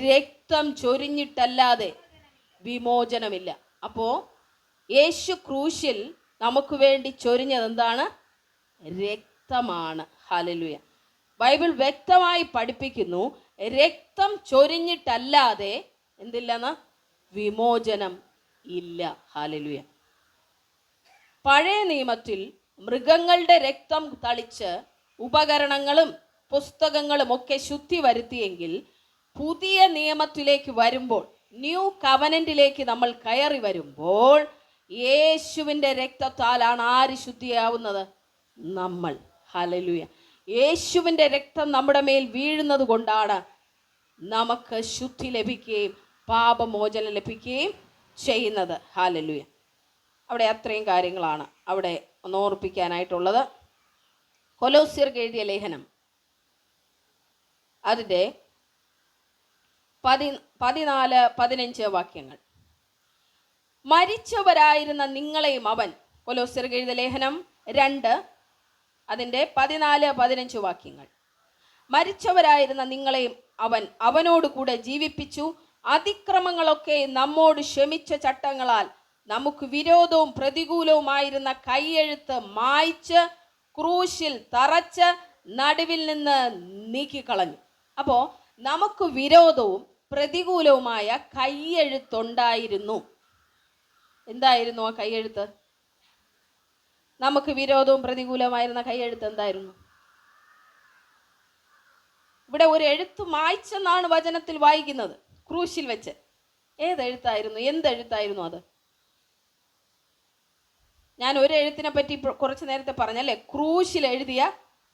രക്തം ചൊരിഞ്ഞിട്ടല്ലാതെ വിമോചനമില്ല. അപ്പോ യേശു ക്രൂശിൽ നമുക്ക് വേണ്ടി ചൊരിഞ്ഞത് എന്താണ്? രക്തമാണ്. ഹല്ലേലൂയ. ബൈബിൾ വ്യക്തമായി പഠിപ്പിക്കുന്നു, രക്തം ചൊരിഞ്ഞിട്ടല്ലാതെ എന്തില്ലെന്ന്? വിമോചനം ഇല്ല. ഹല്ലേലൂയ. പഴയ നിയമത്തിൽ മൃഗങ്ങളുടെ രക്തം തളിച്ച് ഉപകരണങ്ങളും പുസ്തകങ്ങളും ഒക്കെ ശുദ്ധി വരുത്തിയെങ്കിൽ, പുതിയ നിയമത്തിലേക്ക് വരുമ്പോൾ, ന്യൂ കവനന്റിലേക്ക് നമ്മൾ കയറി വരുമ്പോൾ, യേശുവിൻ്റെ രക്തത്താലാണ് ആര് ശുദ്ധിയാവുന്നത്? നമ്മൾ. ഹല്ലേലൂയ. യേശുവിൻ്റെ രക്തം നമ്മുടെ മേൽ വീഴുന്നത് കൊണ്ടാണ് നമുക്ക് ശുദ്ധി ലഭിക്കുകയും പാപമോചനം ലഭിക്കുകയും ചെയ്യുന്നത്. ഹല്ലേലൂയ. അവിടെ അത്രയും കാര്യങ്ങളാണ് അവിടെ ഒന്ന് ഓർപ്പിക്കാനായിട്ടുള്ളത്. കൊലോസ്യർക്ക് എഴുതിയ ലേഖനം അതിൻ്റെ 14-15 വാക്യങ്ങൾ. മരിച്ചവരായിരുന്ന നിങ്ങളെയും അവൻ, കൊലോസ്യർക്ക് എഴുതിയ ലേഖനം 2 അതിൻ്റെ 14-15 വാക്യങ്ങൾ. മരിച്ചവരായിരുന്ന നിങ്ങളെയും അവൻ അവനോട് കൂടെ ജീവിപ്പിച്ചു. അതിക്രമങ്ങളൊക്കെ നമ്മോട് ക്ഷമിച്ച ചട്ടങ്ങളാൽ നമുക്ക് വിരോധവും പ്രതികൂലവുമായിരുന്ന കൈയെഴുത്ത് മായ്ച്ച് ക്രൂശിൽ തറച്ച് നടുവിൽ നിന്ന് നീക്കിക്കളഞ്ഞു. അപ്പോൾ നമുക്ക് വിരോധവും പ്രതികൂലവുമായ കൈയെഴുത്തുണ്ടായിരുന്നു. എന്തായിരുന്നു ആ കൈയെഴുത്ത്? നമുക്ക് വിരോധവും പ്രതികൂലമായിരുന്ന കൈയെഴുത്ത് എന്തായിരുന്നു? ഇവിടെ ഒരു എഴുത്ത് മായ്ച്ചെന്നാണ് വചനത്തിൽ വായിക്കുന്നത്, ക്രൂശിൽ വെച്ച്. ഏതെഴുത്തായിരുന്നു? എന്തെഴുത്തായിരുന്നു അത്? ഞാൻ ഒരു എഴുത്തിനെ പറ്റി കുറച്ച് നേരത്തെ പറഞ്ഞല്ലേ, ക്രൂശിൽ എഴുതിയ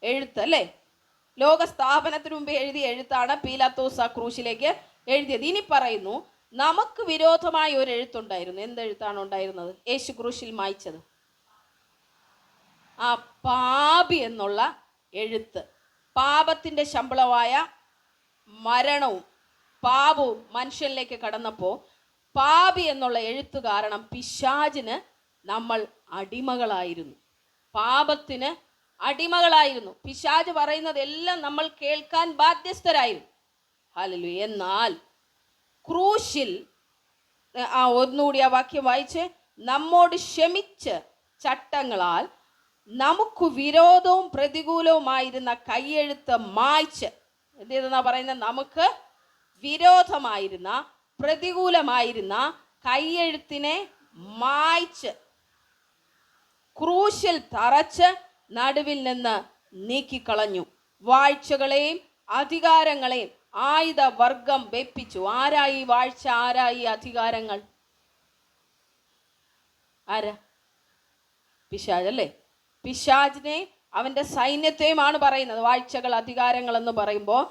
എഴുത്ത് അല്ലേ? ലോക സ്ഥാപനത്തിന് മുമ്പ് എഴുതിയ എഴുത്താണ് പീലാത്തോസ് ആ ക്രൂശിലേക്ക് എഴുതിയത്. ഇനി പറയുന്നു, നമുക്ക് വിരോധമായ ഒരു എഴുത്തുണ്ടായിരുന്നു. എന്തെഴുത്താണ് ഉണ്ടായിരുന്നത്? യേശു ക്രൂശിൽ മായ്ച്ചത് ആ പാപി എന്നുള്ള എഴുത്ത്. പാപത്തിൻ്റെ ശമ്പളമായ മരണവും പാപവും മനുഷ്യനിലേക്ക് കടന്നപ്പോൾ പാപി എന്നുള്ള എഴുത്ത് കാരണം പിശാചിന് നമ്മൾ അടിമകളായിരുന്നു. പാപത്തിന് അടിമകളായിരുന്നു. പിശാച് പറയുന്നതെല്ലാം നമ്മൾ കേൾക്കാൻ ബാധ്യസ്ഥരായിരുന്നു. ഹല്ലേലൂയ. എന്നാൽ ക്രൂശിൽ ഒന്നുകൂടി ആ വാക്യം വായിച്ച്, നമ്മോട് ക്ഷമിച്ച ചട്ടങ്ങളാൽ നമുക്ക് വിരോധവും പ്രതികൂലവുമായിരുന്ന കൈയെഴുത്ത് മായ്ച്ച്, എന്ത് ചെയ്തെന്നാ പറയുന്നത്? നമുക്ക് വിരോധമായിരുന്ന പ്രതികൂലമായിരുന്ന കൈയെഴുത്തിനെ മായ്ച്ച് ക്രൂശിൽ തറച്ച് നടുവിൽ നിന്ന് നീക്കിക്കളഞ്ഞു. വാഴ്ചകളെയും അധികാരങ്ങളെയും ആയുധവർഗം വെപ്പിച്ചു. ആരായി വാഴ്ച? ആരായി അധികാരങ്ങൾ? ആരാ? പിശാചല്ലേ. പിശാചിനെ അവൻ്റെ സൈന്യത്തെയുമാണ് പറയുന്നത്. വാഴ്ചകൾ, അധികാരങ്ങൾ എന്ന് പറയുമ്പോൾ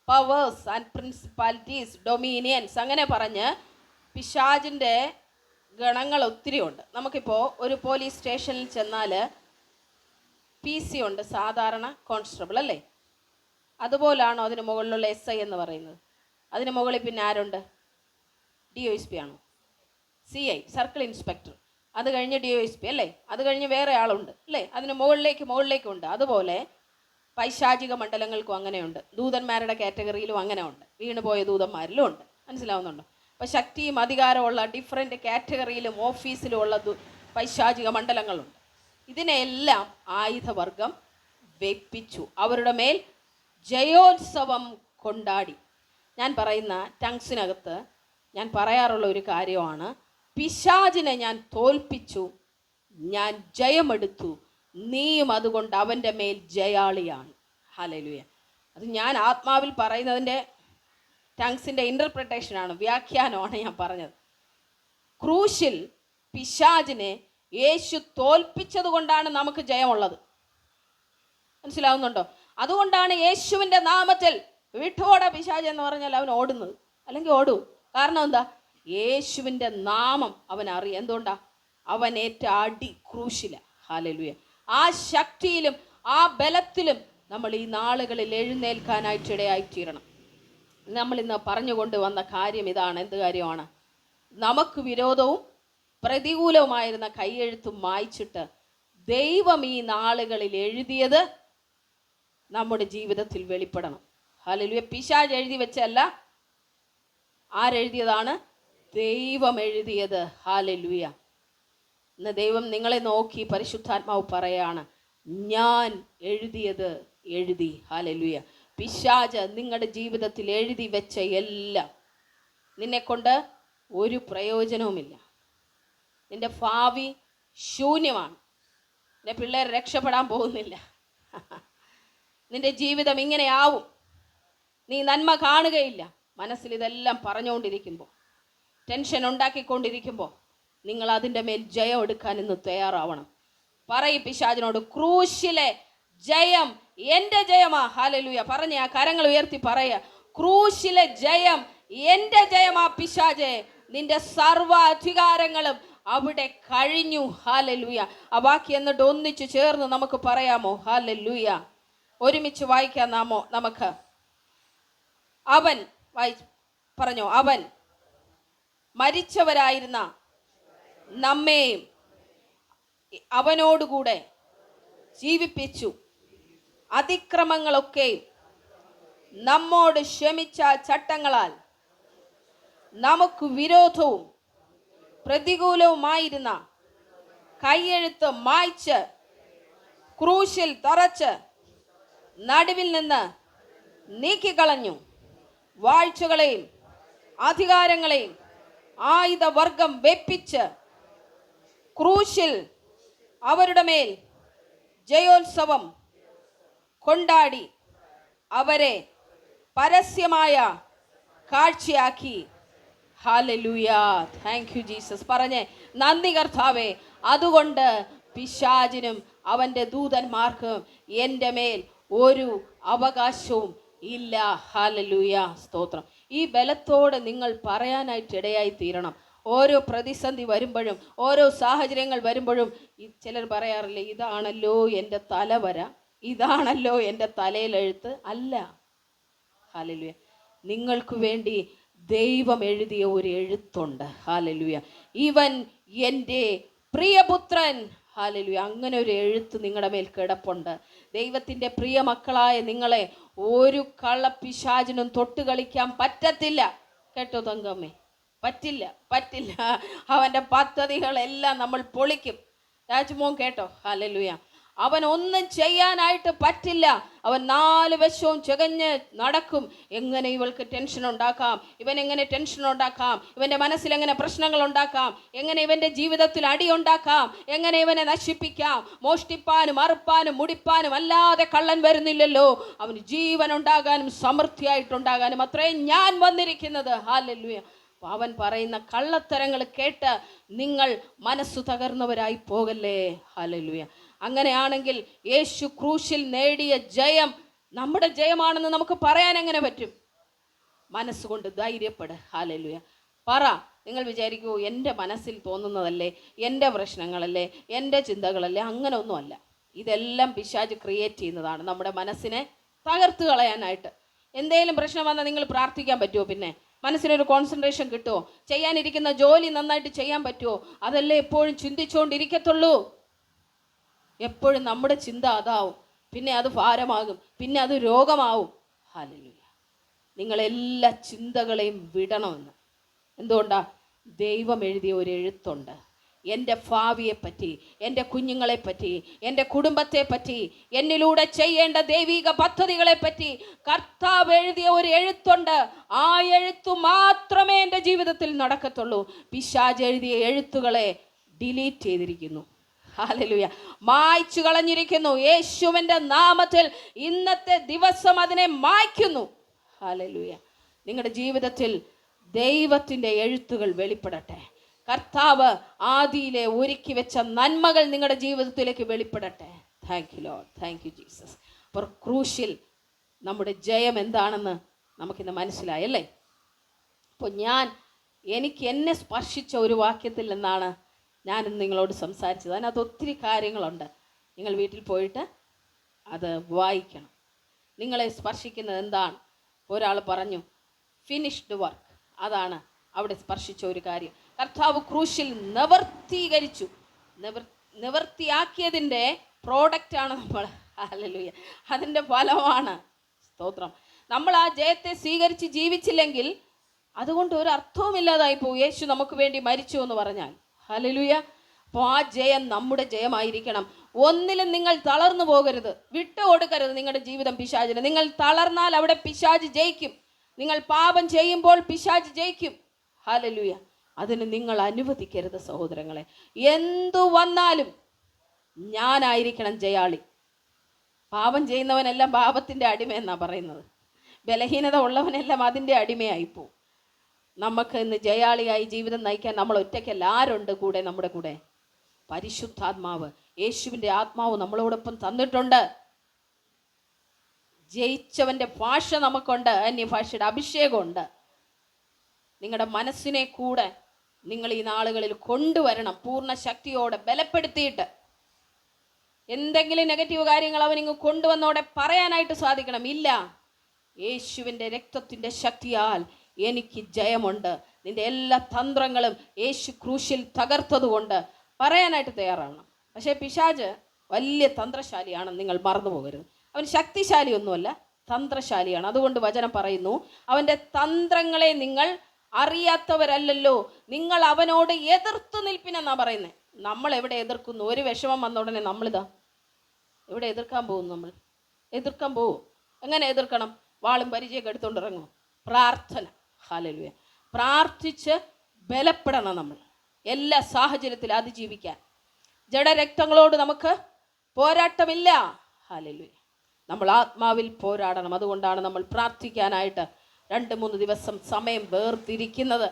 പവേഴ്സ് ആൻഡ് പ്രിൻസിപ്പാലിറ്റീസ്, ഡൊമീനിയൻസ് അങ്ങനെ പറഞ്ഞ് പിശാചിൻ്റെ ഗണങ്ങൾ ഒത്തിരി ഉണ്ട്. നമുക്കിപ്പോൾ ഒരു പോലീസ് സ്റ്റേഷനിൽ ചെന്നാൽ PC ഉണ്ട്, സാധാരണ കോൺസ്റ്റബിൾ അല്ലേ? അതുപോലാണോ അതിന് മുകളിലുള്ള SI എന്ന് പറയുന്നത്? അതിന് മുകളിൽ പിന്നെ ആരുണ്ട്? DOSP ആണോ? CI, circle inspector. അത് കഴിഞ്ഞ് DOSP അല്ലേ? അത് കഴിഞ്ഞ് വേറെ ആളുണ്ട് അല്ലേ? അതിന് മുകളിലേക്കുണ്ട്. അതുപോലെ പൈശാചിക മണ്ഡലങ്ങൾക്കും അങ്ങനെയുണ്ട്. ദൂതന്മാരുടെ കാറ്റഗറിയിലും അങ്ങനെ ഉണ്ട്. വീണുപോയ ദൂതന്മാരിലും ഉണ്ട്. മനസ്സിലാവുന്നുണ്ടോ? അപ്പോൾ ശക്തിയും അധികാരമുള്ള ഡിഫറെൻറ്റ് കാറ്റഗറിയിലും ഓഫീസിലും ഉള്ള പൈശാചിക മണ്ഡലങ്ങളുണ്ട്. ഇതിനെല്ലാം ആയുധവർഗം വെപ്പിച്ചു, അവരുടെ മേൽ ജയോത്സവം കൊണ്ടാടി. ഞാൻ പറയുന്ന ടങ്സിനകത്ത് ഞാൻ പറയാറുള്ള ഒരു കാര്യമാണ്, പിശാചിനെ ഞാൻ തോൽപ്പിച്ചു, ഞാൻ ജയമെടുത്തു, നീയും അതുകൊണ്ട് അവൻ്റെ മേൽ ജയാളിയാണ്. ഹല്ലേലൂയ. അത് ഞാൻ ആത്മാവിൽ പറയുന്നതിൻ്റെ ടങ്സിൻ്റെ ഇൻ്റർപ്രിട്ടേഷനാണ്, വ്യാഖ്യാനമാണ് ഞാൻ പറഞ്ഞത്. ക്രൂശിൽ പിശാചിനെ യേശു തോൽപ്പിച്ചത് കൊണ്ടാണ് നമുക്ക് ജയമുള്ളത്. മനസ്സിലാവുന്നുണ്ടോ? അതുകൊണ്ടാണ് യേശുവിൻ്റെ നാമത്തിൽ വിട്ടോട പിശാച് എന്ന് പറഞ്ഞാൽ അവൻ ഓടുന്നത്. അല്ലെങ്കിൽ ഓടും. കാരണം എന്താ? യേശുവിൻ്റെ നാമം അവൻ അറിയാം. എന്തുകൊണ്ടാ? അവൻ ഏറ്റ അടി ക്രൂശില. ഹല്ലേലൂയ. ആ ശക്തിയിലും ആ ബലത്തിലും നമ്മൾ ഈ നാളുകളിൽ എഴുന്നേൽക്കാനായിട്ട് ഇടയായിത്തീരണം. നമ്മൾ ഇന്ന് പറഞ്ഞുകൊണ്ട് വന്ന കാര്യം ഇതാണ്. എന്ത് കാര്യമാണ്? നമുക്ക് വിരോധവും പ്രതികൂലവുമായിരുന്ന കൈയെഴുത്തും മായ്ച്ചിട്ട് ദൈവം ഈ നാളുകളിൽ എഴുതിയത് നമ്മുടെ ജീവിതത്തിൽ വെളിപ്പെടണം. ഹല്ലേലൂയ. പിശാച് എഴുതി വെച്ചല്ല, ആരെഴുതിയതാണ്? ദൈവം എഴുതിയത്. ഹല്ലേലൂയ. ഇന്ന് ദൈവം നിങ്ങളെ നോക്കി പരിശുദ്ധാത്മാവ് പറയാണ്, ഞാൻ എഴുതിയത് എഴുതി. ഹല്ലേലൂയ. പിശാച് നിങ്ങളുടെ ജീവിതത്തിൽ എഴുതി വെച്ച എല്ലാം നിന്നെക്കൊണ്ട് ഒരു പ്രയോജനവുമില്ല. നിന്റെ ഭാവി ശൂന്യമാണ്. നിന്റെ പിള്ളേർ രക്ഷപ്പെടാൻ പോകുന്നില്ല. നിന്റെ ജീവിതം ഇങ്ങനെയാവും. നീ നന്മ കാണുകയില്ല. മനസ്സിൽ ഇതെല്ലാം പറഞ്ഞുകൊണ്ടിരിക്കുമ്പോൾ, ടെൻഷൻ ഉണ്ടാക്കിക്കൊണ്ടിരിക്കുമ്പോൾ നിങ്ങൾ അതിൻ്റെ മേൽ ജയം എടുക്കാൻ ഇന്ന് തയ്യാറാവണം. പറയും പിശാചിനോട്, ക്രൂശിലെ ജയം എൻ്റെ ജയമാ. ഹല്ലേലൂയ. പറഞ്ഞ ആ കരങ്ങൾ ഉയർത്തി പറയുക, ക്രൂശിലെ ജയം എൻ്റെ ജയമാ പിശാചേ, നിന്റെ സർവ്വ അധികാരങ്ങളും അവിടെ കഴിഞ്ഞു. ഹല്ലേലൂയ. ആ വാക്യം എന്നിട്ട് ഒന്നിച്ചു ചേർന്ന് നമുക്ക് പറയാമോ? ഹല്ലേലൂയ. ഒരുമിച്ച് വായിക്കാം നമുക്ക്. അവൻ പറഞ്ഞോ, അവൻ മരിച്ചവരായിരുന്ന നമ്മെയും അവനോടുകൂടെ ജീവിപ്പിച്ചു, അതിക്രമങ്ങളൊക്കെയും നമ്മോട് ക്ഷമിച്ച ചട്ടങ്ങളാൽ നമുക്ക് വിരോധവും പ്രതികൂലവുമായിരുന്ന കൈയെഴുത്ത് മായ്ച്ച് ക്രൂശിൽ തറച്ച് നടുവിൽ നിന്ന് നീക്കിക്കളഞ്ഞു. വാഴ്ചകളെയും അധികാരങ്ങളെയും ആയുധവർഗം വെപ്പിച്ച് ക്രൂശിൽ അവരുടെ മേൽ ജയോത്സവം കൊണ്ടാടി അവരെ പരസ്യമായ കാഴ്ചയാക്കി. ഹല്ലേലൂയ. Thank you Jesus. പറഞ്ഞേ, നന്ദി കർത്താവേ. അതുകൊണ്ട് പിശാചിനും അവൻ്റെ ദൂതന്മാർക്കും എൻ്റെ മേൽ ഒരു അവകാശവും ഇല്ല. ഹല്ലേലൂയ. സ്തോത്രം. ഈ ബലത്തോടെ നിങ്ങൾ പറയാനായിട്ട് ഇടയായി തീരണം. ഓരോ പ്രതിസന്ധി വരുമ്പോഴും, ഓരോ സാഹചര്യങ്ങൾ വരുമ്പോഴും ചിലർ പറയാറില്ലേ, ഇതാണല്ലോ എൻ്റെ തലവര, ഇതാണല്ലോ എൻ്റെ തലയിലെഴുത്ത്. അല്ല. ഹല്ലേലൂയ. നിങ്ങൾക്ക് വേണ്ടി ദൈവം എഴുതിയ ഒരു എഴുത്തുണ്ട്. ഹല്ലേലൂയ. ഇവൻ എൻ്റെ പ്രിയപുത്രൻ. ഹല്ലേലൂയ. അങ്ങനെ ഒരു എഴുത്ത് നിങ്ങളുടെ മേൽ കിടപ്പുണ്ട്. ദൈവത്തിൻ്റെ പ്രിയ മക്കളായ നിങ്ങളെ ഒരു കള്ളപ്പിശാചിനും തൊട്ട് കളിക്കാൻ പറ്റത്തില്ല. കേട്ടോ തങ്കമ്മേ? പറ്റില്ല. അവൻ്റെ പദ്ധതികളെല്ലാം നമ്മൾ പൊളിക്കും. രാജ്മോൻ കേട്ടോ? ഹല്ലേലൂയ. അവൻ ഒന്നും ചെയ്യാനായിട്ട് പറ്റില്ല. അവൻ 4 വശവും ചകഞ്ഞ് നടക്കും. എങ്ങനെ ഇവൾക്ക് ടെൻഷൻ ഉണ്ടാക്കാം, ഇവൻ എങ്ങനെ ടെൻഷൻ ഉണ്ടാക്കാം, ഇവൻ്റെ മനസ്സിൽ എങ്ങനെ പ്രശ്നങ്ങൾ ഉണ്ടാക്കാം, എങ്ങനെ ഇവൻ്റെ ജീവിതത്തിൽ അടി ഉണ്ടാക്കാം, എങ്ങനെ ഇവനെ നശിപ്പിക്കാം. മോഷ്ടിപ്പാനും അറുപ്പാനും മുടിപ്പാനും അല്ലാതെ കള്ളൻ വരുന്നില്ലല്ലോ. അവന് ജീവൻ ഉണ്ടാകാനും സമൃദ്ധിയായിട്ടുണ്ടാകാനും അത്രേ ഞാൻ വന്നിരിക്കുന്നത്. ഹല്ലേലൂയ. അവൻ പറയുന്ന കള്ളത്തരങ്ങൾ കേട്ട് നിങ്ങൾ മനസ്സു തകർന്നവരായി പോകല്ലേ. ഹല്ലേലൂയ. അങ്ങനെയാണെങ്കിൽ യേശു ക്രൂശിൽ നേടിയ ജയം നമ്മുടെ ജയമാണെന്ന് നമുക്ക് പറയാൻ എങ്ങനെ പറ്റും? മനസ്സുകൊണ്ട് ധൈര്യപ്പെട്. ഹല്ലേലൂയ. പറ. നിങ്ങൾ വിചാരിക്കൂ എൻ്റെ മനസ്സിൽ തോന്നുന്നതല്ലേ, എൻ്റെ പ്രശ്നങ്ങളല്ലേ, എൻ്റെ ചിന്തകളല്ലേ? അങ്ങനെ ഒന്നുമല്ല. ഇതെല്ലാം പിശാച് ക്രിയേറ്റ് ചെയ്യുന്നതാണ് നമ്മുടെ മനസ്സിനെ തകർത്ത് കളയാനായിട്ട്. എന്തെങ്കിലും പ്രശ്നം വന്നാൽ നിങ്ങൾ പ്രാർത്ഥിക്കാൻ പറ്റുമോ? പിന്നെ മനസ്സിനൊരു കോൺസെൻട്രേഷൻ കിട്ടുമോ? ചെയ്യാനിരിക്കുന്ന ജോലി നന്നായിട്ട് ചെയ്യാൻ പറ്റുമോ? അതല്ലേ എപ്പോഴും ചിന്തിച്ചുകൊണ്ടിരിക്കത്തുള്ളൂ. എപ്പോഴും നമ്മുടെ ചിന്ത അതാവും. പിന്നെ അത് ഭാരമാകും, പിന്നെ അത് രോഗമാവും. ഹല്ലേലൂയ. നിങ്ങളെല്ലാ ചിന്തകളെയും വിടണമെന്ന്. എന്തുകൊണ്ടാ? ദൈവം എഴുതിയ ഒരു എഴുത്തുണ്ട്. എൻ്റെ ഭാവിയെപ്പറ്റി, എൻ്റെ കുഞ്ഞുങ്ങളെപ്പറ്റി, എൻ്റെ കുടുംബത്തെപ്പറ്റി, എന്നിലൂടെ ചെയ്യേണ്ട ദൈവിക പദ്ധതികളെപ്പറ്റി കർത്താവ് എഴുതിയ ഒരു എഴുത്തുണ്ട്. ആ എഴുത്തു മാത്രമേ എൻ്റെ ജീവിതത്തിൽ നടക്കത്തുള്ളൂ. പിശാച് എഴുതിയ എഴുത്തുകളെ ഡിലീറ്റ് ചെയ്തിരിക്കുന്നു. ഹല്ലേലൂയ. മായ്ച്ചു കളഞ്ഞിരിക്കുന്നു. യേശുവിൻ്റെ നാമത്തിൽ ഇന്നത്തെ ദിവസം അതിനെ മായ്ക്കുന്നു. ഹല്ലേലൂയ. നിങ്ങളുടെ ജീവിതത്തിൽ ദൈവത്തിൻ്റെ എഴുത്തുകൾ വെളിപ്പെടട്ടെ. കർത്താവ് ആദിയിലെ ഒരുക്കി വെച്ച നന്മകൾ നിങ്ങളുടെ ജീവിതത്തിലേക്ക് വെളിപ്പെടട്ടെ. Thank you lord, thank you Jesus. അപ്പോൾ ക്രൂശിൽ നമ്മുടെ ജയം എന്താണെന്ന് നമുക്കിന്ന് മനസ്സിലായല്ലേ? അപ്പോൾ എനിക്ക് എന്നെ സ്പർശിച്ച ഒരു വാക്യത്തിൽ നിന്നാണ് ഞാനിന്ന് നിങ്ങളോട് സംസാരിച്ചത്. അതിനകത്ത് ഒത്തിരി കാര്യങ്ങളുണ്ട്. നിങ്ങൾ വീട്ടിൽ പോയിട്ട് അത് വായിക്കണം. നിങ്ങളെ സ്പർശിക്കുന്നത് എന്താണ്? ഒരാൾ പറഞ്ഞു ഫിനിഷ്ഡ് വർക്ക്. അതാണ് അവിടെ സ്പർശിച്ച ഒരു കാര്യം. കർത്താവ് ക്രൂശിൽ നിവർത്തിയാക്കിയതിൻ്റെ പ്രോഡക്റ്റാണ് നമ്മൾ. ഹല്ലേലൂയ. അതിൻ്റെ ഫലമാണ്. സ്തോത്രം. നമ്മൾ ആ ജയത്തെ സ്വീകരിച്ച് ജീവിച്ചില്ലെങ്കിൽ അതുകൊണ്ട് ഒരു അർത്ഥവുമില്ലാതായി പോകും. യേശു നമുക്ക് വേണ്ടി മരിച്ചു എന്ന് പറഞ്ഞാൽ. ഹല്ലേലൂയ. അപ്പോൾ ആ ജയം നമ്മുടെ ജയമായിരിക്കണം. ഒന്നിലും നിങ്ങൾ തളർന്നു പോകരുത്, വിട്ടു കൊടുക്കരുത് നിങ്ങളുടെ ജീവിതം പിശാചിന്. നിങ്ങൾ തളർന്നാൽ അവിടെ പിശാച് ജയിക്കും. നിങ്ങൾ പാപം ചെയ്യുമ്പോൾ പിശാച് ജയിക്കും. ഹല്ലേലൂയ. അതിന് നിങ്ങൾ അനുവദിക്കരുത് സഹോദരങ്ങളെ. എന്തു വന്നാലും ഞാനായിരിക്കണം ജയാളി. പാപം ചെയ്യുന്നവനെല്ലാം പാപത്തിൻ്റെ അടിമയെന്നാണ് പറയുന്നത്. ബലഹീനത ഉള്ളവനെല്ലാം അതിൻ്റെ അടിമയായിപ്പോവും. നമുക്ക് ഇന്ന് ജയാളിയായി ജീവിതം നയിക്കാൻ നമ്മൾ ഒറ്റയ്ക്കല്ല. ആരുണ്ട് കൂടെ? നമ്മുടെ കൂടെ പരിശുദ്ധാത്മാവ്, യേശുവിൻ്റെ ആത്മാവ് നമ്മളോടൊപ്പം തന്നിട്ടുണ്ട്. ജയിച്ചവൻ്റെ ഭാഷ നമുക്കുണ്ട്, അന്യഭാഷയുടെ അഭിഷേകമുണ്ട്. നിങ്ങളുടെ മനസ്സിനെ കൂടെ നിങ്ങൾ ഈ നാളുകളിൽ കൊണ്ടുവരണം, പൂർണ്ണ ശക്തിയോടെ ബലപ്പെടുത്തിയിട്ട്. എന്തെങ്കിലും നെഗറ്റീവ് കാര്യങ്ങൾ അവനിങ്ങ് കൊണ്ടുവന്നോടെ പറയാനായിട്ട് സാധിക്കണം. ഇല്ല, യേശുവിൻ്റെ രക്തത്തിൻ്റെ ശക്തിയാൽ എനിക്ക് ജയമുണ്ട്. നിന്റെ എല്ലാ തന്ത്രങ്ങളും യേശു ക്രൂശിൽ തകർത്തതുകൊണ്ട് പറയാനായിട്ട് തയ്യാറാവണം. പക്ഷേ പിശാച് വലിയ തന്ത്രശാലിയാണെന്ന് നിങ്ങൾ മറന്നു പോകരുത്. അവൻ ശക്തിശാലിയൊന്നുമല്ല, തന്ത്രശാലിയാണ്. അതുകൊണ്ട് വചനം പറയുന്നു, അവൻ്റെ തന്ത്രങ്ങളെ നിങ്ങൾ അറിയാത്തവരല്ലല്ലോ, നിങ്ങൾ അവനോട് എതിർത്ത് നിൽപ്പിനെന്നാണ് പറയുന്നത്. നമ്മൾ എവിടെ എതിർക്കുന്നു? ഒരു വിഷമം വന്ന ഉടനെ നമ്മളിതാ എവിടെ എതിർക്കാൻ പോകും? നമ്മൾ എതിർക്കാൻ പോകും. എങ്ങനെ എതിർക്കണം? വാളും പരിചയമൊക്കെ എടുത്തുകൊണ്ട് ഇറങ്ങും. പ്രാർത്ഥന. ഹല്ലേലൂയ. പ്രാർത്ഥിച്ച് ബലപ്പെടണം നമ്മൾ എല്ലാ സാഹചര്യത്തിലും അതിജീവിക്കാൻ. ജഡരക്തങ്ങളോട് നമുക്ക് പോരാട്ടമില്ല. ഹല്ലേലൂയ. നമ്മൾ ആത്മാവിൽ പോരാടണം. അതുകൊണ്ടാണ് നമ്മൾ പ്രാർത്ഥിക്കാനായിട്ട് 2-3 ദിവസം സമയം വേർതിരിക്കുന്നത്.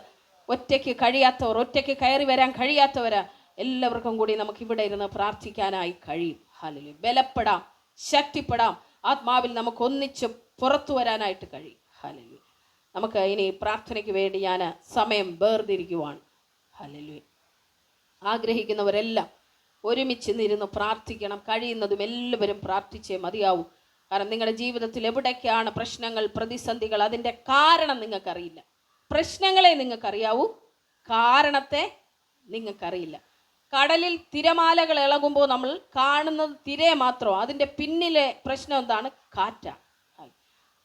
ഒറ്റയ്ക്ക് കഴിയാത്തവർ, ഒറ്റയ്ക്ക് കയറി വരാൻ കഴിയാത്തവർ എല്ലാവർക്കും കൂടി നമുക്ക് ഇവിടെ ഇരുന്ന് പ്രാർത്ഥിക്കാനായി കഴിയും. ഹല്ലേലൂയ. ബലപ്പെടാം, ശക്തിപ്പെടാം. ആത്മാവിൽ നമുക്ക് ഒന്നിച്ച് പുറത്തു വരാനായിട്ട് കഴിയും. ഹല്ലേലൂയ. നമുക്ക് ഇനി പ്രാർത്ഥനയ്ക്ക് വേണ്ടി ഞാൻ സമയം വേർതിരിക്കുവാണ്. ഹല്ലേലൂയ. ആഗ്രഹിക്കുന്നവരെല്ലാം ഒരുമിച്ച് നിരുന്ന് പ്രാർത്ഥിക്കണം. കഴിയുന്നതും എല്ലാവരും പ്രാർത്ഥിച്ചേ മതിയാവൂ. കാരണം നിങ്ങളുടെ ജീവിതത്തിൽ എവിടേക്കാണ് പ്രശ്നങ്ങൾ, പ്രതിസന്ധികൾ, അതിൻ്റെ കാരണം നിങ്ങൾക്കറിയില്ല. പ്രശ്നങ്ങളെ നിങ്ങൾക്കറിയാവൂ, കാരണത്തെ നിങ്ങൾക്കറിയില്ല. കടലിൽ തിരമാലകൾ ഇളകുമ്പോൾ നമ്മൾ കാണുന്നത് തിരയെ മാത്രം. അതിൻ്റെ പിന്നിലെ പ്രശ്നം എന്താണ്? കാറ്റാണ്.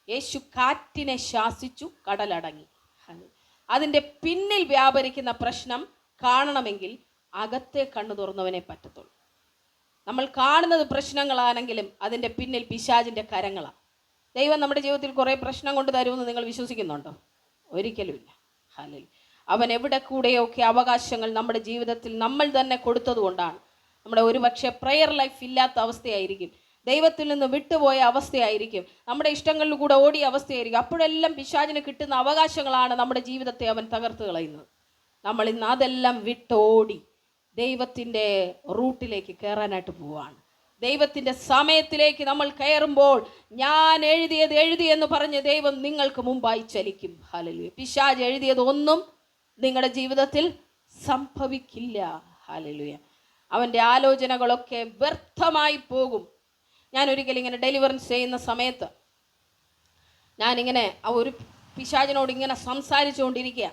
യേശു കാറ്റിനെ ശാസിച്ചു, കടലടങ്ങി. അതിൻ്റെ പിന്നിൽ വ്യാപരിക്കുന്ന പ്രശ്നം കാണണമെങ്കിൽ അകത്തെ കണ്ണു തുറന്നവനെ പറ്റത്തുള്ളൂ. നമ്മൾ കാണുന്നത് പ്രശ്നങ്ങളാണെങ്കിലും അതിൻ്റെ പിന്നിൽ പിശാചിൻ്റെ കരങ്ങളാണ്. ദൈവം നമ്മുടെ ജീവിതത്തിൽ കുറേ പ്രശ്നം കൊണ്ട് തരുമെന്ന് നിങ്ങൾ വിശ്വസിക്കുന്നുണ്ടോ? ഒരിക്കലുമില്ല. ഹല്ലേലൂയ. അവൻ എവിടെ കൂടെയൊക്കെ അവകാശങ്ങൾ നമ്മുടെ ജീവിതത്തിൽ നമ്മൾ തന്നെ കൊടുത്തത് കൊണ്ടാണ്. നമ്മുടെ ഒരുപക്ഷെ പ്രെയർ ലൈഫ് ഇല്ലാത്ത അവസ്ഥയായിരിക്കും, ദൈവത്തിൽ നിന്ന് വിട്ടുപോയ അവസ്ഥയായിരിക്കും, നമ്മുടെ ഇഷ്ടങ്ങളിൽ കൂടെ ഓടിയ അവസ്ഥയായിരിക്കും. അപ്പോഴെല്ലാം പിശാചിന് കിട്ടുന്ന അവകാശങ്ങളാണ് നമ്മുടെ ജീവിതത്തെ അവൻ തകർത്ത് കളയുന്നത്. നമ്മൾ ഇന്ന് അതെല്ലാം വിട്ടോടി ദൈവത്തിൻ്റെ റൂട്ടിലേക്ക് കയറാനായിട്ട് പോവാണ്. ദൈവത്തിൻ്റെ സമയത്തിലേക്ക് നമ്മൾ കയറുമ്പോൾ ഞാൻ എഴുതിയത് എഴുതിയെന്ന് പറഞ്ഞ് ദൈവം നിങ്ങൾക്ക് മുമ്പായി ചലിക്കും. ഹല്ലേലൂയ. പിശാച് എഴുതിയത് ഒന്നും നിങ്ങളുടെ ജീവിതത്തിൽ സംഭവിക്കില്ല. ഹല്ലേലൂയ. അവൻ്റെ ആലോചനകളൊക്കെ വ്യർത്ഥമായി പോകും. ഞാൻ ഒരിക്കലും ഇങ്ങനെ ഡെലിവറൻസ് ചെയ്യുന്ന സമയത്ത് ഞാനിങ്ങനെ ആ ഒരു പിശാചിനോട് ഇങ്ങനെ സംസാരിച്ചുകൊണ്ടിരിക്കുക.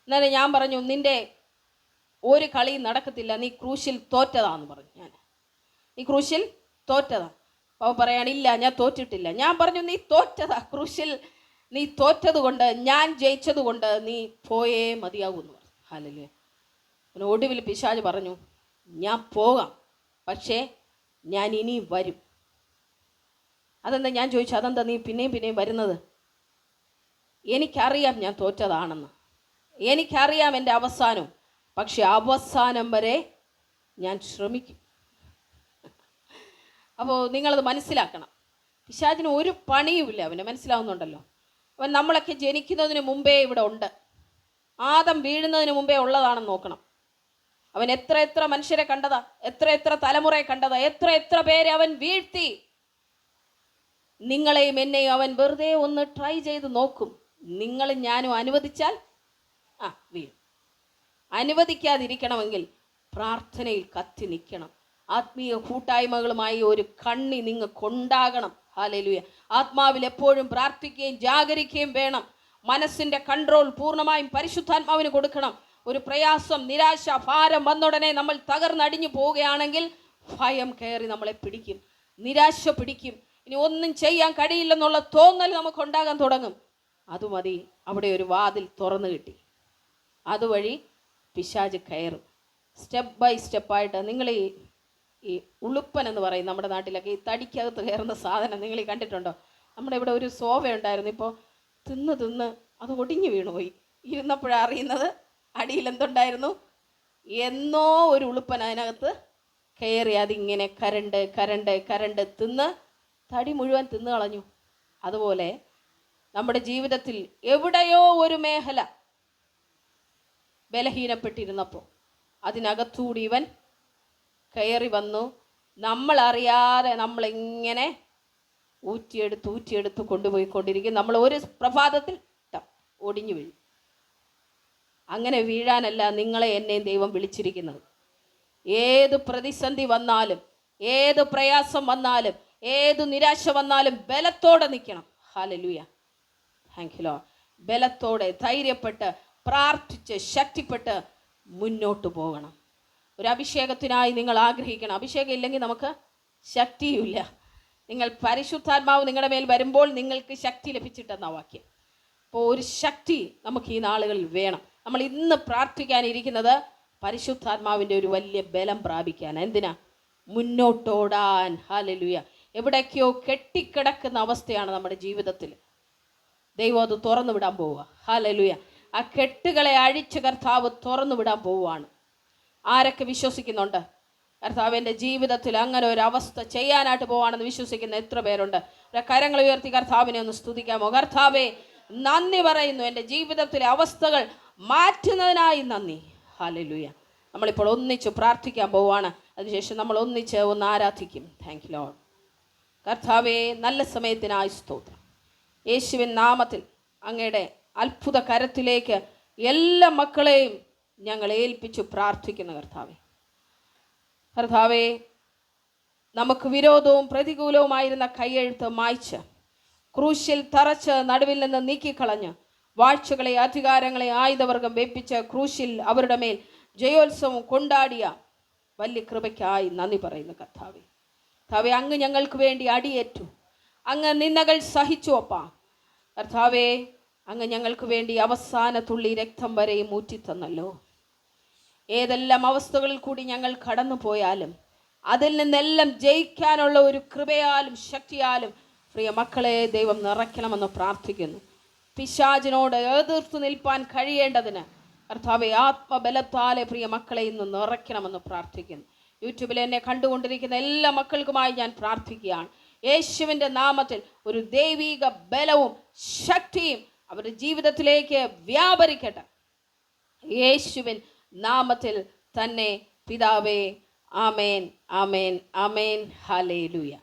എന്നാലും ഞാൻ പറഞ്ഞു, നിൻ്റെ ഒരു കളിയും നടക്കത്തില്ല, നീ ക്രൂശിൽ തോറ്റതാന്ന് പറഞ്ഞു. നീ ക്രൂശിൽ തോറ്റതാ. അപ്പോൾ പറയാനില്ല, ഞാൻ തോറ്റിട്ടില്ല. ഞാൻ പറഞ്ഞു, നീ തോറ്റതാ, ക്രൂശിൽ നീ തോറ്റത് കൊണ്ട്, ഞാൻ ജയിച്ചത് കൊണ്ട് നീ പോയേ മതിയാകുമെന്ന് പറഞ്ഞു. ഹല്ലേലൂയ. പിന്നെ ഒടുവിൽ പിശാച് പറഞ്ഞു, ഞാൻ പോകാം, പക്ഷേ ഞാൻ ഇനി വരും. അതെന്താ? ഞാൻ ചോദിച്ചു, അതെന്താ നീ പിന്നെയും വരുന്നത്? എനിക്കറിയാം ഞാൻ തോറ്റതാണെന്ന്, എനിക്കറിയാം എൻ്റെ അവസാനം, പക്ഷെ അവസാനം വരെ ഞാൻ ശ്രമിക്കും. അപ്പോൾ നിങ്ങളത് മനസ്സിലാക്കണം. പിശാചിന് ഒരു പണിയുമില്ല, അവന് മനസ്സിലാവുന്നുണ്ടല്ലോ. അവൻ നമ്മളൊക്കെ ജനിക്കുന്നതിന് മുമ്പേ ഇവിടെ ഉണ്ട്. ആദം വീഴുന്നതിന് മുമ്പേ ഉള്ളതാണെന്ന് നോക്കണം. അവൻ എത്ര മനുഷ്യരെ കണ്ടതാ, എത്ര തലമുറയെ കണ്ടതാ, എത്ര പേരെ അവൻ വീഴ്ത്തി. നിങ്ങളെയും എന്നെയും അവൻ വെറുതെ ഒന്ന് ട്രൈ ചെയ്ത് നോക്കും. നിങ്ങളും ഞാനും അനുവദിച്ചാൽ വീഴും. അനുവദിക്കാതിരിക്കണമെങ്കിൽ പ്രാർത്ഥനയിൽ കത്തി നിൽക്കണം. ആത്മീയ കൂട്ടായ്മകളുമായി ഒരു കണ്ണി നിങ്ങൾക്കുണ്ടാകണം. ഹല്ലേലൂയ. ആത്മാവിൽ എപ്പോഴും പ്രാർത്ഥിക്കുകയും ജാഗരിക്കുകയും വേണം. മനസ്സിൻ്റെ കൺട്രോൾ പൂർണ്ണമായും പരിശുദ്ധാത്മാവിന് കൊടുക്കണം. ഒരു പ്രയാസം, നിരാശ, ഭാരം വന്നുടനെ നമ്മൾ തകർന്നടിഞ്ഞു പോവുകയാണെങ്കിൽ ഭയം കയറി നമ്മളെ പിടിക്കും, നിരാശ പിടിക്കും. ഇനി ഒന്നും ചെയ്യാൻ കഴിയില്ലെന്നുള്ള തോന്നൽ നമുക്കുണ്ടാകാൻ തുടങ്ങും. അതുമതി, അവിടെ ഒരു വാതിൽ തുറന്നു കിട്ടി. അതുവഴി പിശാച് കയറും. സ്റ്റെപ്പ് ബൈ സ്റ്റെപ്പായിട്ട് നിങ്ങൾ ഈ ഉളുപ്പൻ എന്ന് പറയും നമ്മുടെ നാട്ടിലൊക്കെ, ഈ തടിക്കകത്ത് കയറുന്ന സാധനം നിങ്ങൾ കണ്ടിട്ടുണ്ടോ? നമ്മുടെ ഇവിടെ ഒരു സോഫ ഉണ്ടായിരുന്നു, ഇപ്പോൾ തിന്ന് അത് ഒടിഞ്ഞു വീണുപോയി. ഇരുന്നപ്പോഴാണ് അറിയുന്നത് അടിയിൽ എന്തുണ്ടായിരുന്നു, എന്നോ ഒരു ഉളുപ്പൻ അതിനകത്ത് കയറി അതിങ്ങനെ കരണ്ട് തിന്ന് തടി മുഴുവൻ തിന്നു കളഞ്ഞു. അതുപോലെ നമ്മുടെ ജീവിതത്തിൽ എവിടെയോ ഒരു മേഖല ബലഹീനപ്പെട്ടിരുന്നപ്പോൾ അതിനകത്തൂടി ഇവൻ കയറി വന്നു. നമ്മളറിയാതെ നമ്മളിങ്ങനെ ഊറ്റിയെടുത്ത് കൊണ്ടുപോയിക്കൊണ്ടിരിക്കും. നമ്മൾ ഒരു പ്രഭാതത്തിൽ ഒടിഞ്ഞു വീഴും. അങ്ങനെ വീഴാനല്ല നിങ്ങളെ എന്നെയും ദൈവം വിളിച്ചിരിക്കുന്നത്. ഏത് പ്രതിസന്ധി വന്നാലും, ഏത് പ്രയാസം വന്നാലും, ഏത് നിരാശ വന്നാലും ബലത്തോടെ നിൽക്കണം. ഹല്ലേലൂയ. Thank you lord. ബലത്തോടെ ധൈര്യപ്പെട്ട് പ്രാർത്ഥിച്ച് ശക്തിപ്പെട്ട് മുന്നോട്ട് പോകണം. ഒരു അഭിഷേകത്തിനായി നിങ്ങൾ ആഗ്രഹിക്കണം. അഭിഷേകം ഇല്ലെങ്കിൽ നമുക്ക് ശക്തിയുമില്ല. നിങ്ങൾ പരിശുദ്ധാത്മാവ് നിങ്ങളുടെ മേൽ വരുമ്പോൾ നിങ്ങൾക്ക് ശക്തി ലഭിച്ചിട്ടെന്ന വാക്യം. അപ്പോൾ ഒരു ശക്തി നമുക്ക് ഈ നാളുകളിൽ വേണം. നമ്മൾ ഇന്ന് പ്രാർത്ഥിക്കാനിരിക്കുന്നത് പരിശുദ്ധാത്മാവിൻ്റെ ഒരു വലിയ ബലം പ്രാപിക്കാൻ. എന്തിനാ? മുന്നോട്ടോടാൻ. ഹല്ലേലൂയ. എവിടേക്കോ കെട്ടിക്കിടക്കുന്ന അവസ്ഥയാണ് നമ്മുടെ ജീവിതത്തിൽ. ദൈവം അത് തുറന്നു വിടാൻ പോവുക. ഹല്ലേലൂയ. ആ കെട്ടുകളെ അഴിച്ച് കർത്താവ് തുറന്നു വിടാൻ പോവുകയാണ്. ആരൊക്കെ വിശ്വസിക്കുന്നുണ്ട് കർത്താവിൻ്റെ ജീവിതത്തിൽ അങ്ങനെ ഒരു അവസ്ഥ ചെയ്യാനായിട്ട് പോവാണെന്ന് വിശ്വസിക്കുന്ന എത്ര പേരുണ്ട്? കരങ്ങൾ ഉയർത്തി കർത്താവിനെ ഒന്ന് സ്തുതിക്കാമോ? കർത്താവേ, നന്ദി പറയുന്നു, എൻ്റെ ജീവിതത്തിലെ അവസ്ഥകൾ മാറ്റുന്നതിനായി നന്ദി. ഹല്ലേലൂയ. നമ്മളിപ്പോൾ ഒന്നിച്ച് പ്രാർത്ഥിക്കാൻ പോവുകയാണ്. അതിനുശേഷം നമ്മൾ ഒന്നിച്ച് ഒന്ന് ആരാധിക്കും. Thank you Lord. കർത്താവേ, നല്ല സമയത്തിനായി സ്തോത്രം. യേശുവിൻ നാമത്തിൽ അങ്ങയുടെ അത്ഭുത കരത്തിലേക്ക് എല്ലാ മക്കളെയും ഞങ്ങൾ ഏൽപ്പിച്ചു പ്രാർത്ഥിക്കുന്നു. കർത്താവേ, നമുക്ക് വിരോധവും പ്രതികൂലവുമായിരുന്ന കൈയെഴുത്ത് മായ്ച്ച് ക്രൂശിൽ തറച്ച് നടുവിൽ നിന്ന് നീക്കിക്കളഞ്ഞ് വാഴ്ചകളെ അധികാരങ്ങളെ ആയുധവർഗം വെപ്പിച്ച് ക്രൂശിൽ അവരുടെ മേൽ ജയോത്സവം കൊണ്ടാടിയ വലിയ കൃപയ്ക്കായി നന്ദി പറയുന്നു. കർത്താവേ, അങ്ങ് ഞങ്ങൾക്ക് വേണ്ടി അടിയേറ്റു, അങ്ങ് നിന്ദകൾ സഹിച്ചു. അപ്പാ കർത്താവേ, അങ്ങ് ഞങ്ങൾക്ക് വേണ്ടി അവസാന തുള്ളി രക്തം വരെയും ഊറ്റിത്തന്നല്ലോ. ഏതെല്ലാം അവസ്ഥകളിൽ കൂടി ഞങ്ങൾ കടന്നു പോയാലും അതിൽ നിന്നെല്ലാം ജയിക്കാനുള്ള ഒരു കൃപയാലും ശക്തിയാലും പ്രിയ മക്കളെ ദൈവം നിറയ്ക്കണമെന്ന് പ്രാർത്ഥിക്കുന്നു. പിശാചിനോട് എതിർത്ത് നിൽപ്പാൻ കഴിയേണ്ടതിന് കർത്താവെ ആത്മബലത്താലെ പ്രിയ മക്കളെ ഇന്ന് നിറയ്ക്കണമെന്ന് പ്രാർത്ഥിക്കുന്നു. യൂട്യൂബിൽ എന്നെ കണ്ടുകൊണ്ടിരിക്കുന്ന എല്ലാ മക്കൾക്കുമായി ഞാൻ പ്രാർത്ഥിക്കുകയാണ്. യേശുവിൻ്റെ നാമത്തിൽ ഒരു ദൈവിക ബലവും ശക്തിയും അവരുടെ ജീവിതത്തിലേക്ക് വ്യാപരിക്കട്ടെ. യേശുവിൻ നാമത്തിൽ തന്നെ പിതാവേ. ആമേൻ, ആമേൻ, ആമേൻ. ഹല്ലേലൂയ.